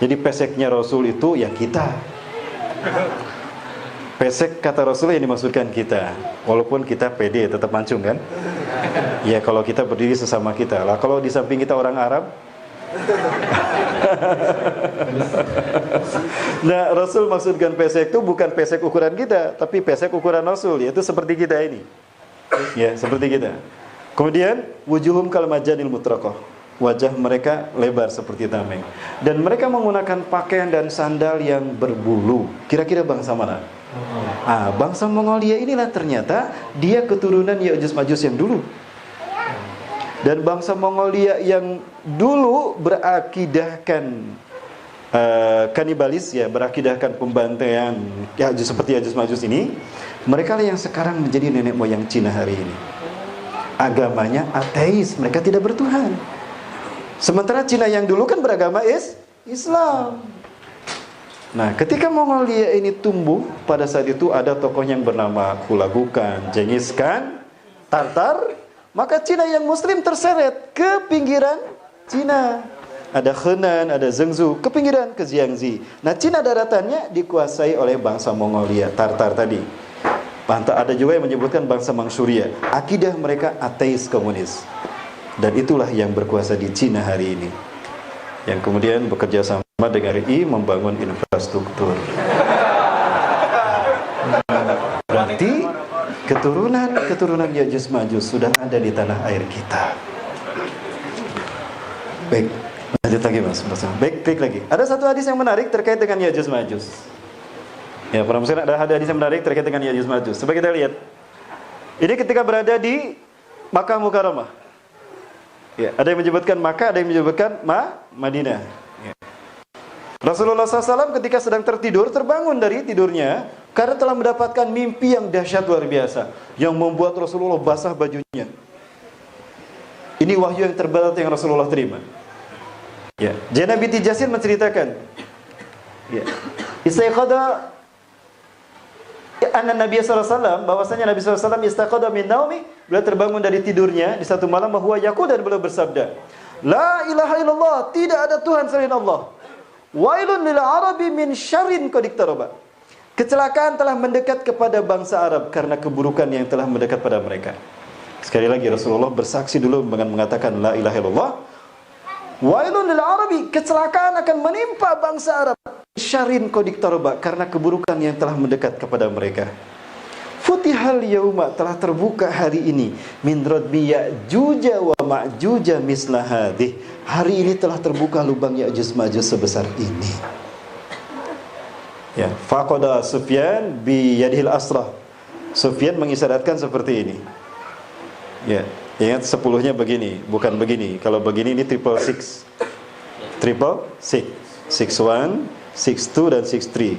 E: Jadi peseknya Rasul itu ya kita. Pesek kata Rasul yang dimaksudkan kita. Walaupun kita pede tetap mancung kan. Ya kalau kita berdiri sesama kita lah. Kalau di samping kita orang Arab. Nah, Rasul maksudkan pesek itu bukan pesek ukuran kita, tapi pesek ukuran Rasul, yaitu seperti kita ini. Ya, seperti kita. Kemudian wujuhum kal majanil mutraqah. Wajah mereka lebar seperti tameng. Dan mereka menggunakan pakaian dan sandal yang berbulu. Kira-kira bangsa mana? Bangsa Mongolia inilah ternyata dia keturunan Ya'juj Ma'juj yang dulu. Dan bangsa Mongolia yang dulu berakidahkan kanibalis, ya, berakidahkan pembantaian seperti Ya'juj Ma'juj ini, mereka lah yang sekarang menjadi nenek moyang Cina hari ini. Agamanya ateis, mereka tidak bertuhan. Sementara Cina yang dulu kan beragama Islam. Nah, ketika Mongolia ini tumbuh, pada saat itu ada tokoh yang bernama Hulagukan, Genghis Khan, Tartar. Maka Cina yang Muslim terseret ke pinggiran Cina. Ada Henan, ada Zhengzhou, ke pinggiran, ke Jiangxi. Nah, Cina daratannya dikuasai oleh bangsa Mongolia, Tartar tadi. Ada juga yang menyebutkan bangsa Manchuria. Akidah mereka ateis komunis. Dan itulah yang berkuasa di Cina hari ini, yang kemudian bekerja sama dengan RI membangun infrastruktur. Berarti keturunan Ya'juj Ma'juj sudah ada di tanah air kita. Baik, lanjut lagi Mas. Baik, klik lagi. Ada satu hadis yang menarik terkait dengan Ya'juj Ma'juj. Ya, para muslimin, ada hadis yang menarik terkait dengan Ya'juj Ma'juj. Coba kita lihat. Ini ketika berada di Makkah Mukarramah. Ya, ada yang menyebutkan Makkah, ada yang menyebutkan Madinah. Ya. Rasulullah SAW ketika sedang tertidur, terbangun dari tidurnya karena telah mendapatkan mimpi yang dahsyat luar biasa, yang membuat Rasulullah basah bajunya. Ini wahyu yang terberat yang Rasulullah terima. Ya, Zainab binti Jahsy menceritakan, ya, istaiqadha anna Nabi sallallahu alaihi wasallam, bahwasanya Nabi sallallahu alaihi wasallam istaqadha min naumi, beliau terbangun dari tidurnya di satu malam, bahwa yaqul, dan beliau bersabda, la ilaha illallah, tidak ada Tuhan selain Allah. Wailun lil arabi min syarrin qad iqtaraba. Kecelakaan telah mendekat kepada bangsa Arab karena keburukan yang telah mendekat pada mereka. Sekali lagi Rasulullah bersaksi dulu dengan mengatakan la ilaha illallah. Wailun lil arabi, kecelakaan akan menimpa bangsa Arab. Syarrin qad iqtaraba, karena keburukan yang telah mendekat kepada mereka. Futihal yauma, telah terbuka hari ini, min radbi Ya'juj wa Ma'juj misla hadih. Hari ini telah terbuka lubang Ya'juj Ma'juj sebesar ini. Ya, faqada Sufyan bi yadihil asrah. Sufyan mengisyaratkan seperti ini. Ya, ingat 10-nya begini, bukan begini. Kalau begini ini triple six. Triple six. 6-1, 6-2 dan 6-3.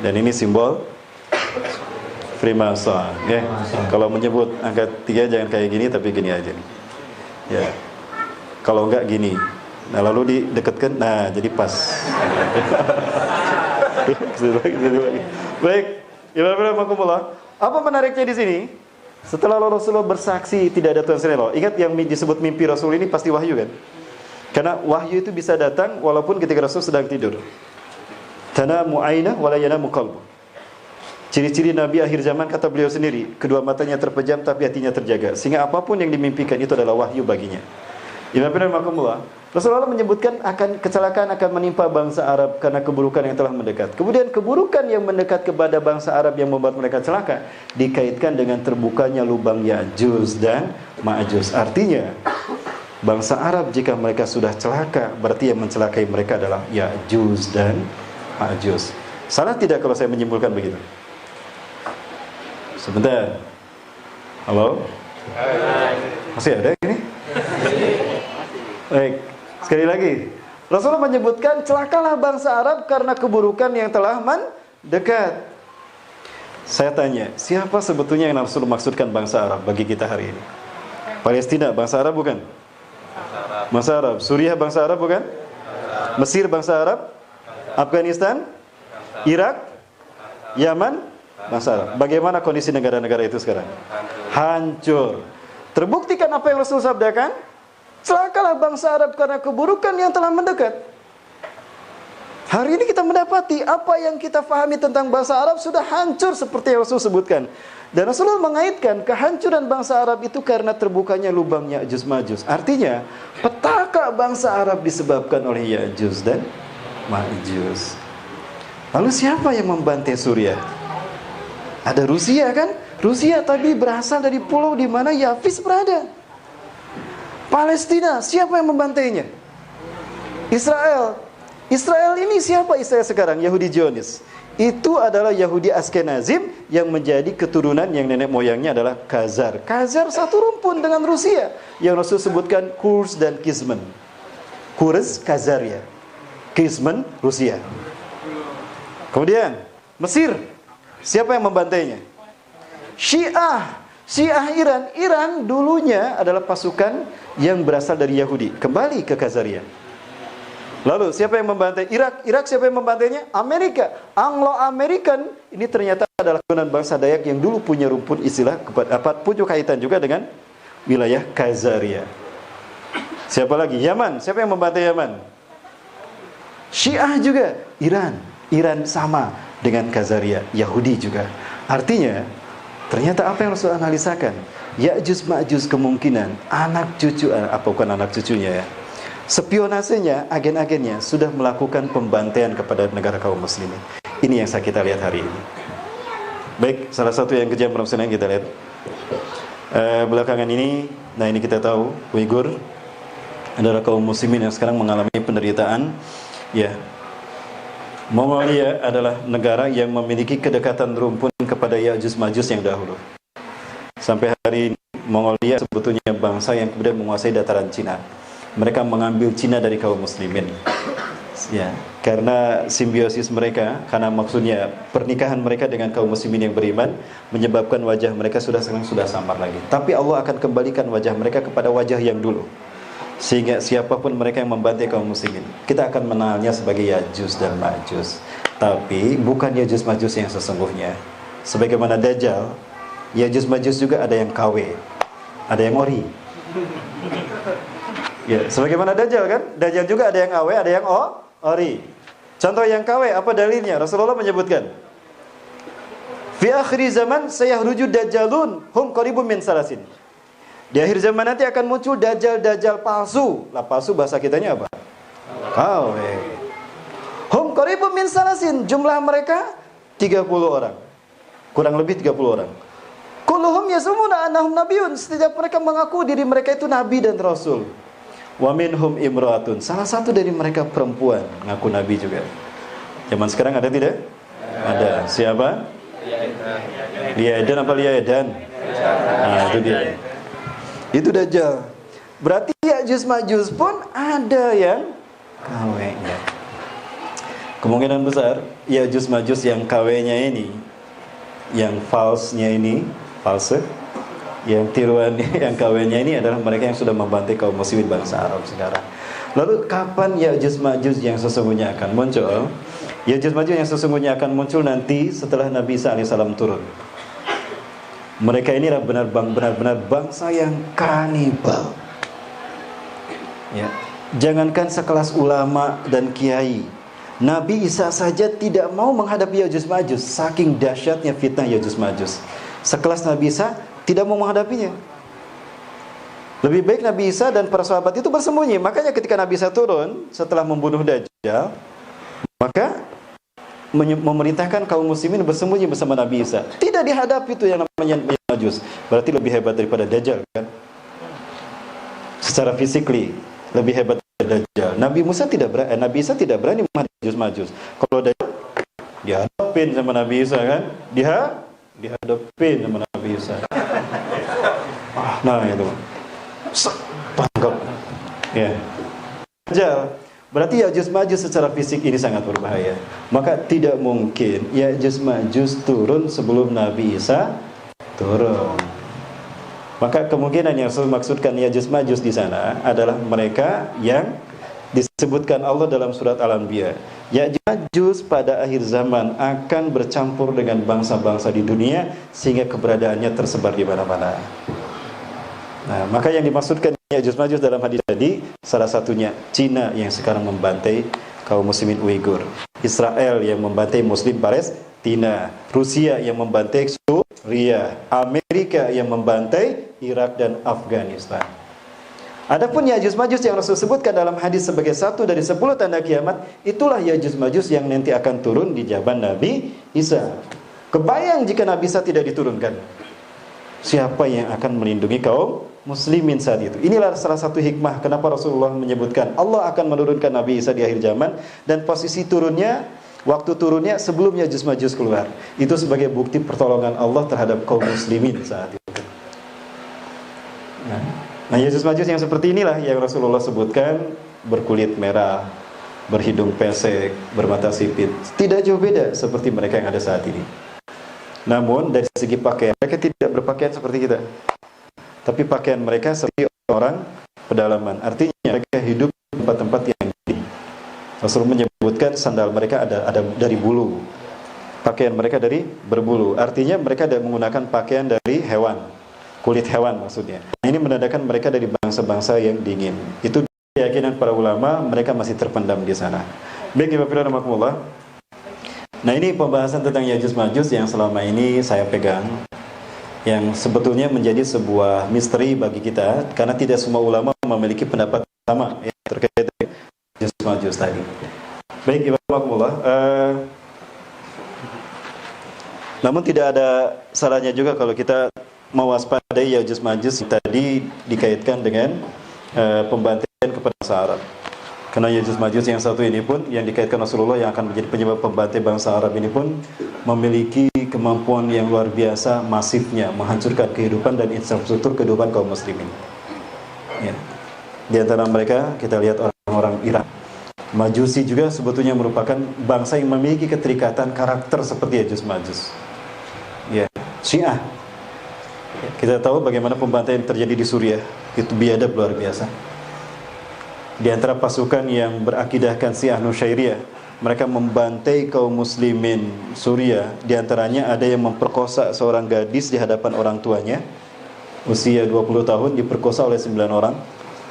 E: Dan ini simbol Freemason, ya. Kalau menyebut angka 3 jangan kayak gini, tapi gini aja. Ya. Kalau enggak gini. Nah, lalu didekatkan, nah jadi pas. Baik, apa menariknya di sini? Setelah Rasulullah bersaksi tidak ada Tuhan selain Allah. Ingat yang disebut mimpi Rasul ini pasti wahyu kan? Karena wahyu itu bisa datang walaupun ketika Rasul sedang tidur. Tanamu ainah wa la yanamu qalbu. Ciri-ciri Nabi akhir zaman kata beliau sendiri, kedua matanya terpejam tapi hatinya terjaga, sehingga apapun yang dimimpikan itu adalah wahyu baginya. Rasulullah menyebutkan kecelakaan akan menimpa bangsa Arab karena keburukan yang telah mendekat. Kemudian keburukan yang mendekat kepada bangsa Arab yang membuat mereka celaka dikaitkan dengan terbukanya lubang Ya'juj dan Ma'juj. Artinya bangsa Arab jika mereka sudah celaka, berarti yang mencelakai mereka adalah Ya'juj dan Ma'juj. Salah tidak kalau saya menyimpulkan begitu? Sebentar. Halo? Masih ada ini? Baik. Sekali lagi, Rasulullah menyebutkan celakalah bangsa Arab karena keburukan yang telah mendekat. Saya tanya, siapa sebetulnya yang Rasul maksudkan bangsa Arab bagi kita hari ini? Palestina bangsa Arab bukan? Bangsa Arab. Suriah bangsa Arab bukan? Mesir bangsa Arab? Afghanistan? Irak? Yaman? Bangsa Arab. Bagaimana kondisi negara-negara itu sekarang? Hancur. Terbuktikan apa yang Rasul sabdakan? Celakalah bangsa Arab karena keburukan yang telah mendekat. Hari ini kita mendapati apa yang kita fahami tentang bangsa Arab sudah hancur seperti yang Rasul sebutkan. Dan Rasulullah mengaitkan kehancuran bangsa Arab itu karena terbukanya lubang Ya'juj Ma'juj. Artinya, petaka bangsa Arab disebabkan oleh Ya'juj dan Ma'juj. Lalu siapa yang membantai Suriah? Ada Rusia kan? Rusia tadi berasal dari pulau di mana Yafis berada. Palestina, siapa yang membantainya? Israel. Israel ini siapa Israel sekarang? Yahudi Zionis. Itu adalah Yahudi Ashkenazim yang menjadi keturunan yang nenek moyangnya adalah Khazar. Khazar satu rumpun dengan Rusia. Yang Rasul sebutkan Kurs dan Kisman. Kurs, Khazaria. Kisman, Rusia. Kemudian Mesir, siapa yang membantainya? Syiah. Syiah Iran. Iran dulunya adalah pasukan yang berasal dari Yahudi. Kembali ke Khazaria. Lalu siapa yang membantai? Irak. Irak siapa yang membantainya? Amerika. Anglo-American ini ternyata adalah keturunan bangsa Dayak yang dulu punya rumpun istilah punya kaitan juga dengan wilayah Khazaria. Siapa lagi? Yaman. Siapa yang membantai Yaman? Syiah juga. Iran. Iran sama dengan Khazaria. Yahudi juga. Artinya ternyata apa yang Rasul analisakan, Ya'juj Ma'juj kemungkinan anak cucu, bukan anak cucunya ya, spionasenya, agen-agennya sudah melakukan pembantaian kepada negara kaum muslimin. Ini yang kita lihat hari ini. Baik, salah satu yang kejam yang kita lihat belakangan ini. Nah, ini kita tahu Uighur adalah kaum muslimin yang sekarang mengalami penderitaan. Ya, Mongolia adalah negara yang memiliki kedekatan rumpun kepada Ya'juj Ma'juj yang dahulu. Sampai hari ini Mongolia sebetulnya bangsa yang kemudian menguasai dataran Cina. Mereka mengambil Cina dari kaum muslimin. Ya, karena simbiosis mereka, karena maksudnya pernikahan mereka dengan kaum muslimin yang beriman menyebabkan wajah mereka sekarang sudah samar lagi. Tapi Allah akan kembalikan wajah mereka kepada wajah yang dulu. Sehingga siapapun mereka yang membantai kaum muslimin, kita akan mengenalnya sebagai Ya'juj dan Ma'juj. Tapi bukan Ya'juj Ma'juj yang sesungguhnya. Sebagaimana Dajjal, Ya'juj Ma'juj juga ada yang KW, ada yang ori. Ya, sebagaimana Dajjal kan? Dajjal juga ada yang AW, ada yang ori. Contoh yang KW, apa dalilnya? Rasulullah menyebutkan, fi akhir zaman sayahruju dajjalun hum qaribun min salasin. Di akhir zaman nanti akan muncul dajjal-dajjal palsu. Lah palsu bahasa kitanya apa? KW. Hum qaribun min salasin, jumlah mereka 30 orang. Kurang lebih 30 orang. Kulluhum yasumuna annahum nabiyyun, setiap mereka mengaku diri mereka itu nabi dan rasul. Wa minhum imra'atun, salah satu dari mereka perempuan ngaku nabi juga. Zaman sekarang ada tidak? Ada. Siapa? Liaedan apa Liaedan? Nah, itu dia. Itu Dajjal. Berarti Ya'juj Ma'juj pun ada yang KW-nya. Kemungkinan besar Ya'juj Ma'juj yang KW-nya ini, yang false-nya ini, false, yang tiruan yang KW-nya ini adalah mereka yang sudah membantai kaum muslimin bangsa Arab sekarang. Lalu kapan Ya'juj Ma'juj yang sesungguhnya akan muncul? Ya'juj Ma'juj yang sesungguhnya akan muncul nanti setelah Nabi Isa alaihissalam turun. Mereka ini benar-benar bangsa yang kanibal. Ya, jangankan sekelas ulama dan kiai, Nabi Isa saja tidak mau menghadapi Ya'juj Ma'juj, saking dahsyatnya fitnah Ya'juj Ma'juj. Sekelas Nabi Isa tidak mau menghadapinya. Lebih baik Nabi Isa dan para sahabat itu bersembunyi. Makanya ketika Nabi Isa turun setelah membunuh Dajjal, maka memerintahkan kaum muslimin bersembunyi bersama Nabi Isa. Tidak dihadapi itu yang namanya Ma'juj. Berarti lebih hebat daripada Dajjal kan? Secara physically lebih hebat daripada Dajjal. Nabi Isa tidak berani menghadapi Ma'juj. Kalau Dajjal dihadapin sama Nabi Isa kan? Dihadapin sama Nabi Isa. Nah itu tangkap. Ya. Dajjal. Berarti Ya'juj Ma'juj secara fisik ini sangat berbahaya. Maka tidak mungkin Ya'juj Ma'juj turun sebelum Nabi Isa turun. Maka kemungkinan yang saya maksudkan Ya'juj Ma'juj di sana adalah mereka yang disebutkan Allah dalam surat Al-Anbiya. Ya'juj Ma'juj pada akhir zaman akan bercampur dengan bangsa-bangsa di dunia sehingga keberadaannya tersebar di mana-mana. Nah, maka yang dimaksudkan Ya'juj Ma'juj dalam hadis tadi salah satunya Cina yang sekarang membantai kaum muslimin Uighur, Israel yang membantai muslim Palestina, Rusia yang membantai Suriah, Amerika yang membantai Irak dan Afghanistan. Adapun Ya'juj Ma'juj yang Rasul sebutkan dalam hadis sebagai satu dari 10 tanda kiamat, itulah Ya'juj Ma'juj yang nanti akan turun di zaman Nabi Isa. Kebayang jika Nabi Isa tidak diturunkan, siapa yang akan melindungi kaum muslimin saat itu? Inilah salah satu hikmah kenapa Rasulullah menyebutkan Allah akan menurunkan Nabi Isa di akhir zaman, dan posisi turunnya, waktu turunnya sebelum Ya'juj Ma'juj keluar. Itu sebagai bukti pertolongan Allah terhadap kaum muslimin saat itu. Nah, Ya'juj Ma'juj yang seperti inilah yang Rasulullah sebutkan, berkulit merah, berhidung pesek, bermata sipit. Tidak jauh beda seperti mereka yang ada saat ini. Namun dari segi pakaian, mereka tidak berpakaian seperti kita, tapi pakaian mereka seperti orang pedalaman. Artinya mereka hidup di tempat-tempat yang tinggi. Rasul menyebutkan sandal mereka ada dari bulu, pakaian mereka dari berbulu. Artinya mereka tidak menggunakan pakaian dari hewan, kulit hewan maksudnya. Ini menandakan mereka dari bangsa-bangsa yang dingin. Itu keyakinan para ulama, mereka masih terpendam di sana. Baik, Ibu Firman, nah ini pembahasan tentang Ya'juj Ma'juj yang selama ini saya pegang, yang sebetulnya menjadi sebuah misteri bagi kita karena tidak semua ulama memiliki pendapat sama ya, terkait dengan Ya'juj Ma'juj tadi. Baik, namun tidak ada salahnya juga kalau kita mewaspadai Ya'juj Ma'juj tadi dikaitkan dengan pembantaian kepada bangsa Arab. Karena Yajuj Majuj yang satu ini pun yang dikaitkan Rasulullah yang akan menjadi penyebab pembantai bangsa Arab ini pun memiliki kemampuan yang luar biasa masifnya menghancurkan kehidupan dan infrastruktur kehidupan kaum muslimin. Ya. Di antara mereka kita lihat orang-orang Irak. Majusi juga sebetulnya merupakan bangsa yang memiliki keterikatan karakter seperti Yajuj Majuj. Ya, Syiah. Kita tahu bagaimana pembantaian terjadi di Suriah. Itu biadab luar biasa. Di antara pasukan yang berakidahkan Syiah Nusyairiyah, mereka membantai kaum muslimin Suriah. Di antaranya ada yang memperkosa seorang gadis di hadapan orang tuanya, usia 20 tahun, diperkosa oleh 9 orang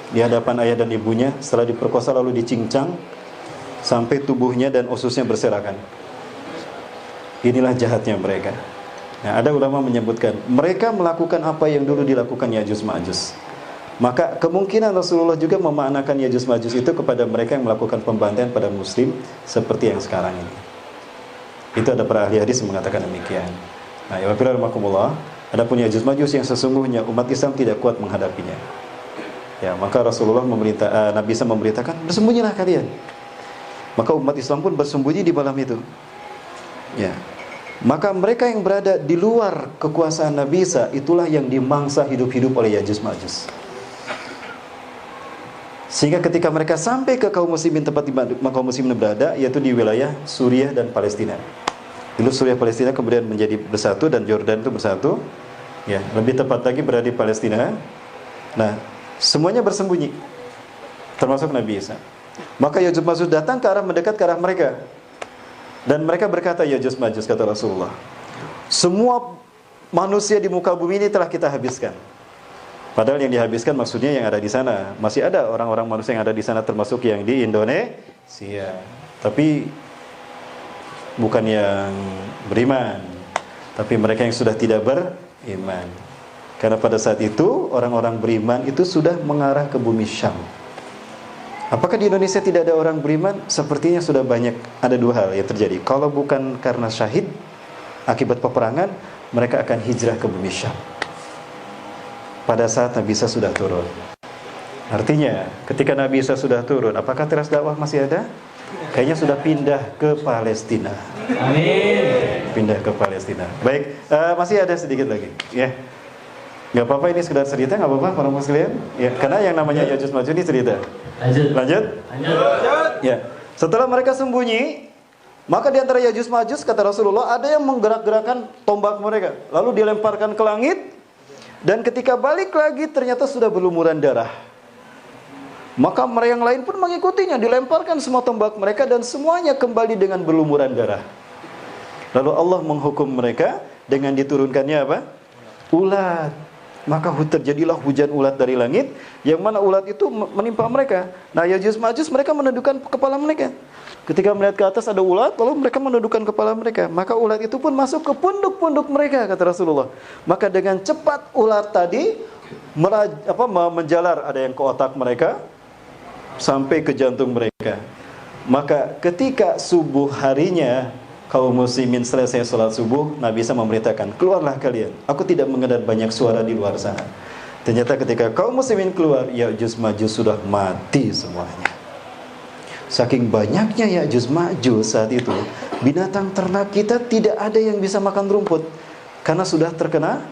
E: di hadapan ayah dan ibunya. Setelah diperkosa lalu dicincang sampai tubuhnya dan ususnya berserakan. Inilah jahatnya mereka. Nah, ada ulama menyebutkan mereka melakukan apa yang dulu dilakukan Yajuj Majuj. Maka kemungkinan Rasulullah juga memaknakan Yajuj Majuj itu kepada mereka yang melakukan pembantaian pada muslim seperti yang sekarang ini. Itu ada para ahli hadis yang mengatakan demikian. Nah, ya rahimakumullah, adapun Yajuj Majuj yang sesungguhnya umat Islam tidak kuat menghadapinya. Ya, maka Rasulullah Nabi Isa memberitakan, bersembunyilah kalian. Maka umat Islam pun bersembunyi di malam itu. Ya. Maka mereka yang berada di luar kekuasaan Nabi Isa itulah yang dimangsa hidup-hidup oleh Yajuj Majuj. Sehingga ketika mereka sampai ke kaum muslimin tempat di kaum muslimin berada, yaitu di wilayah Suriah dan Palestina. Dulu Suriah Palestina kemudian menjadi bersatu dan Yordan itu bersatu. Ya, lebih tepat lagi berada di Palestina. Nah, semuanya bersembunyi, termasuk Nabi Isa. Maka Yajuj Majuj datang ke arah mendekat ke arah mereka. Dan mereka berkata, Yajuj Majuj, kata Rasulullah, semua manusia di muka bumi ini telah kita habiskan. Padahal yang dihabiskan maksudnya yang ada di sana. Masih ada orang-orang manusia yang ada di sana, termasuk yang di Indonesia. Tapi bukan yang beriman, tapi mereka yang sudah tidak beriman. Karena pada saat itu orang-orang beriman itu sudah mengarah ke bumi Syam. Apakah di Indonesia tidak ada orang beriman? Sepertinya sudah banyak. Ada dua hal yang terjadi. Kalau bukan karena syahid akibat peperangan, mereka akan hijrah ke bumi Syam pada saat Nabi Isa sudah turun. Artinya ketika Nabi Isa sudah turun, apakah teras dakwah masih ada? Kayaknya sudah pindah ke Palestina.
C: Amin.
E: Pindah ke Palestina. Baik, masih ada sedikit lagi. Ya, nggak apa-apa, ini sekedar cerita, nggak apa-apa para muslim. Ya, karena yang namanya Yajuj Majuj ini cerita. Lanjut. Ya, setelah mereka sembunyi, maka di antara Yajuj Majuj kata Rasulullah ada yang menggerak-gerakkan tombak mereka, lalu dilemparkan ke langit. Dan ketika balik lagi ternyata sudah berlumuran darah. Maka mereka yang lain pun mengikutinya, dilemparkan semua tombak mereka dan semuanya kembali dengan berlumuran darah. Lalu Allah menghukum mereka dengan diturunkannya apa? Ulat. Maka terjadilah hujan ulat dari langit, yang mana ulat itu menimpa mereka. Nah, Yajuj Majuj mereka menundukkan kepala mereka. Ketika melihat ke atas ada ulat, lalu mereka menundukkan kepala mereka. Maka ulat itu pun masuk ke punduk-punduk mereka, kata Rasulullah. Maka dengan cepat ulat tadi menjalar, ada yang ke otak mereka sampai ke jantung mereka. Maka ketika subuh harinya, kaum muslimin selesai sholat subuh, Nabi Isa memberitakan, keluarlah kalian, aku tidak mendengar banyak suara di luar sana. Ternyata ketika kaum muslimin keluar, Yajuj Majuj sudah mati semuanya. Saking banyaknya Yajuj Majuj saat itu, binatang ternak kita tidak ada yang bisa makan rumput, karena sudah terkena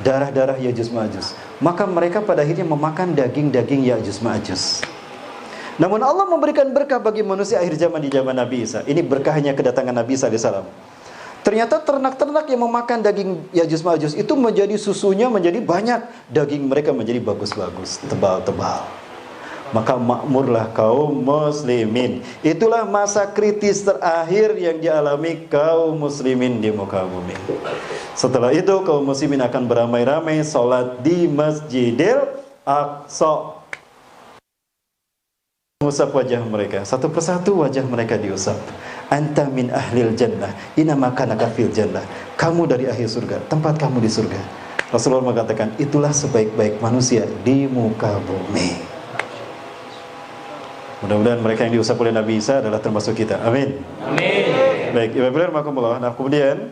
E: darah-darah Yajuj Majuj. Maka mereka pada akhirnya memakan daging-daging Yajuj Majuj. Namun Allah memberikan berkah bagi manusia akhir zaman di zaman Nabi Isa. Ini berkahnya kedatangan Nabi Isa AS. Ternyata ternak-ternak yang memakan daging Yajuj Majuj itu menjadi susunya menjadi banyak, daging mereka menjadi bagus-bagus, tebal-tebal. Maka makmurlah kaum muslimin. Itulah masa kritis terakhir yang dialami kaum muslimin di muka bumi. Setelah itu kaum muslimin akan beramai-ramai sholat di Masjidil Aqsa. Mengusap wajah mereka, satu persatu wajah mereka diusap. Anta min ahlil jannah, inna makanaka fil jannah. Kamu dari ahli surga, tempat kamu di surga. Rasulullah mengatakan, itulah sebaik-baik manusia di muka bumi. Mudah-mudahan mereka yang diusap oleh Nabi Isa adalah termasuk kita. Amin.
C: Amin.
E: Baik, Ibu rahimakumullah. Nah, kemudian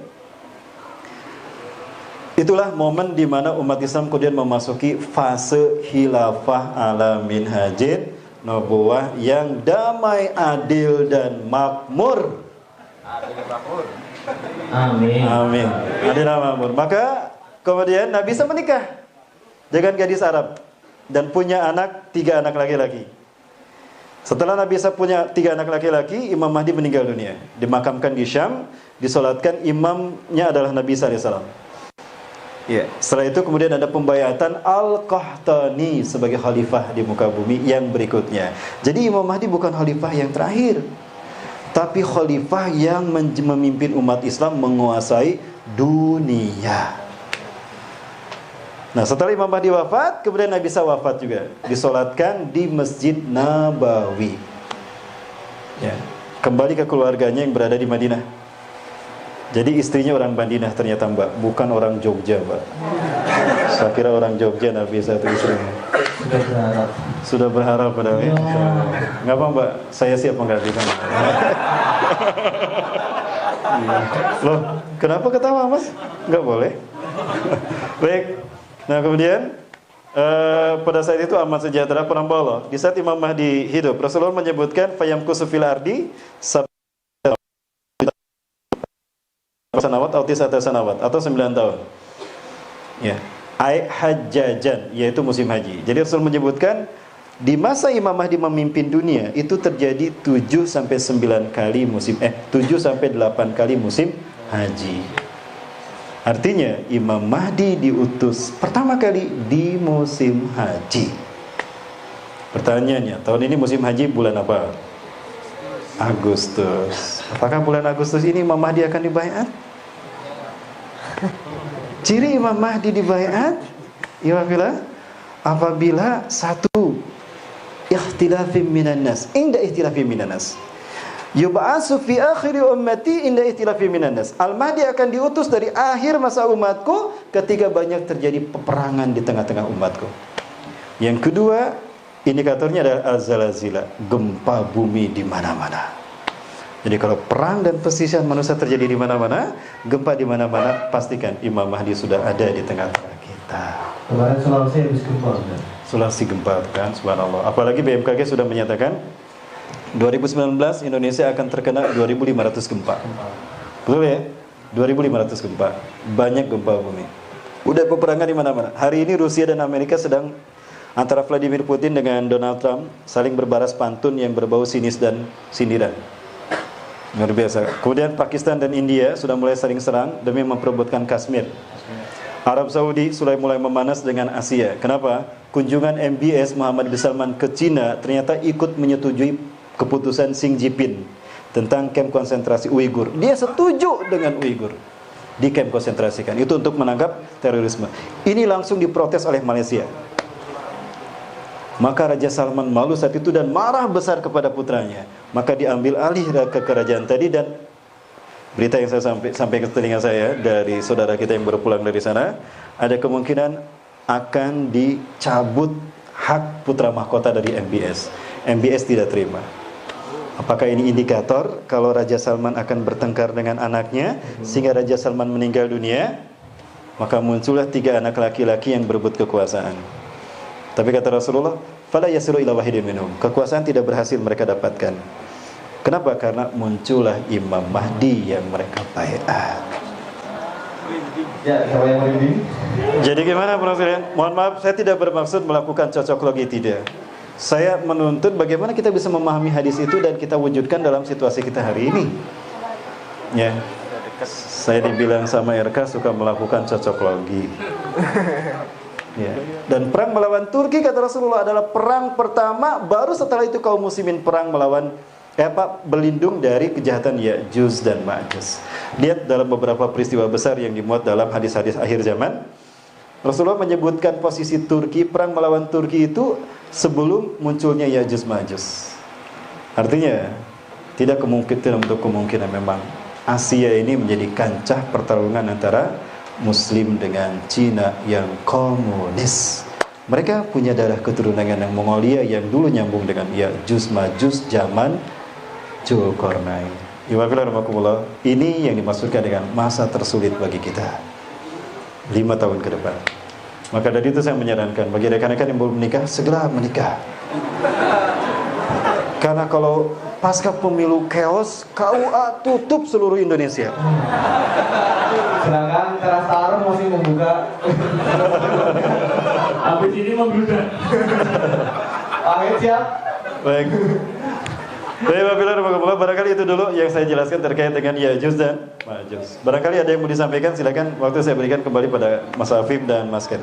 E: itulah momen di mana umat Islam kemudian memasuki fase khilafah ala minhajin nubuwah yang damai, adil dan makmur.
C: Amin.
E: Amin. Adil dan makmur. Maka kemudian Nabi bisa menikah dengan gadis Arab dan punya anak, 3 anak laki-laki. Setelah Nabi Isa punya 3 anak laki-laki, Imam Mahdi meninggal dunia, dimakamkan di Syam, disolatkan, imamnya adalah Nabi Isa alaihissalam. Ya. Setelah itu kemudian ada pembayatan Al-Qahtani sebagai khalifah di muka bumi yang berikutnya. Jadi Imam Mahdi bukan khalifah yang terakhir, tapi khalifah yang memimpin umat Islam menguasai dunia. Nah, setelah Imam Mahdi wafat, kemudian Nabi Isa wafat juga, disolatkan di Masjid Nabawi. Ya, kembali ke keluarganya yang berada di Madinah. Jadi istrinya orang Madinah ternyata, Mbak, bukan orang Jogja, Mbak. Saya kira orang Jogja Nabi Isa itu istrinya. Sudah berharap pada ya. Nggak apa, Mbak, saya siap menggantikan. Loh, kenapa ketawa, Mas? Nggak boleh. Baik. Nah, kemudian pada saat itu amat sejahtera perang Allah. Di saat Imam Mahdi hidup, Rasulullah menyebutkan fayamkusu fil ardi sanawat atau 9 tahun. Ya. Ai hajjajan, yaitu musim haji. Jadi Rasul menyebutkan di masa Imam Mahdi memimpin dunia itu terjadi 7 sampai 9 kali musim 7 sampai 8 kali musim haji. Artinya Imam Mahdi diutus pertama kali di musim haji. Pertanyaannya, tahun ini musim haji bulan apa? Agustus. Apakah bulan Agustus ini Imam Mahdi akan dibaiat? Ciri Imam Mahdi dibaiat apabila satu ikhtilafim minan nas, inda ikhtilafim minan nas. Yub'atsu fi akhir ummati inda ikhtilafi minan nas. Al-Mahdi akan diutus dari akhir masa umatku ketika banyak terjadi peperangan di tengah-tengah umatku. Yang kedua, indikatornya adalah al-zalazila, gempa bumi di mana-mana. Jadi kalau perang dan perselisihan manusia terjadi di mana-mana, gempa di mana-mana, pastikan Imam Mahdi sudah ada di tengah-tengah kita.
C: Kemarin Sulawesi habis gempa.
E: Sulawesi gempa kan, subhanallah. Apalagi BMKG sudah menyatakan 2019 Indonesia akan terkena 2.500 gempa. Betul ya? 2.500 gempa. Banyak gempa bumi. Udah peperangan di mana-mana. Hari ini Rusia dan Amerika sedang, antara Vladimir Putin dengan Donald Trump, saling berbalas pantun yang berbau sinis dan sindiran. Luar biasa. Kemudian Pakistan dan India sudah mulai saling serang demi memperebutkan Kashmir. Arab Saudi sudah mulai memanas dengan Asia. Kenapa? Kunjungan MBS Muhammad bin Salman ke Cina ternyata ikut menyetujui keputusan Xi Jinping tentang kamp konsentrasi Uighur. Dia setuju dengan Uighur di kamp konsentrasikan. Itu untuk menangkap terorisme. Ini langsung diprotes oleh Malaysia. Maka Raja Salman malu saat itu dan marah besar kepada putranya. Maka diambil alih ke kerajaan tadi, dan berita yang saya sampai ke telinga saya dari saudara kita yang baru pulang dari sana, ada kemungkinan akan dicabut hak putra mahkota dari MBS. MBS tidak terima. Apakah ini indikator kalau Raja Salman akan bertengkar dengan anaknya sehingga Raja Salman meninggal dunia? Maka muncullah 3 anak laki-laki yang berebut kekuasaan. Tapi kata Rasulullah, fala yasiru ila wahidin minhum. Kekuasaan tidak berhasil mereka dapatkan. Kenapa? Karena muncullah Imam Mahdi yang mereka baiat.
C: Ya, siapa yang merinding?
E: Jadi gimana Profesor? Mohon maaf, saya tidak bermaksud melakukan cocok logi, tidak. Saya menuntut bagaimana kita bisa memahami hadis itu dan kita wujudkan dalam situasi kita hari ini. Ya, saya dibilang sama RK suka melakukan cocok logi. Ya. Dan perang melawan Turki kata Rasulullah adalah perang pertama, baru setelah itu kaum muslimin perang melawan berlindung dari kejahatan Ya'juj dan Ma'juj. Lihat dalam beberapa peristiwa besar yang dimuat dalam hadis-hadis akhir zaman, Rasulullah menyebutkan posisi Turki, perang melawan Turki itu sebelum munculnya Ya'juj Ma'juj. Artinya tidak untuk kemungkinan memang Asia ini menjadi kancah pertarungan antara Muslim dengan Cina yang komunis. Mereka punya darah keturunan yang Mongolia yang dulu nyambung dengan Ya'juj Ma'juj zaman Zulkarnain. Ini yang dimaksudkan dengan masa tersulit bagi kita 5 tahun ke depan. Maka dari itu saya menyarankan bagi rekan-rekan yang belum menikah, segera menikah. Karena kalau pasca pemilu chaos, KUA tutup seluruh Indonesia.
C: Sedangkan teras taruh masih membuka. Habis ini membludak. Pamit siap.
E: Baik. Baik, Bapak Ibu, barangkali itu dulu yang saya jelaskan terkait dengan Ya'juj dan Ma'juj. Barangkali ada yang mau disampaikan, silakan. Waktu saya berikan kembali pada Mas Afif dan Mas Ken.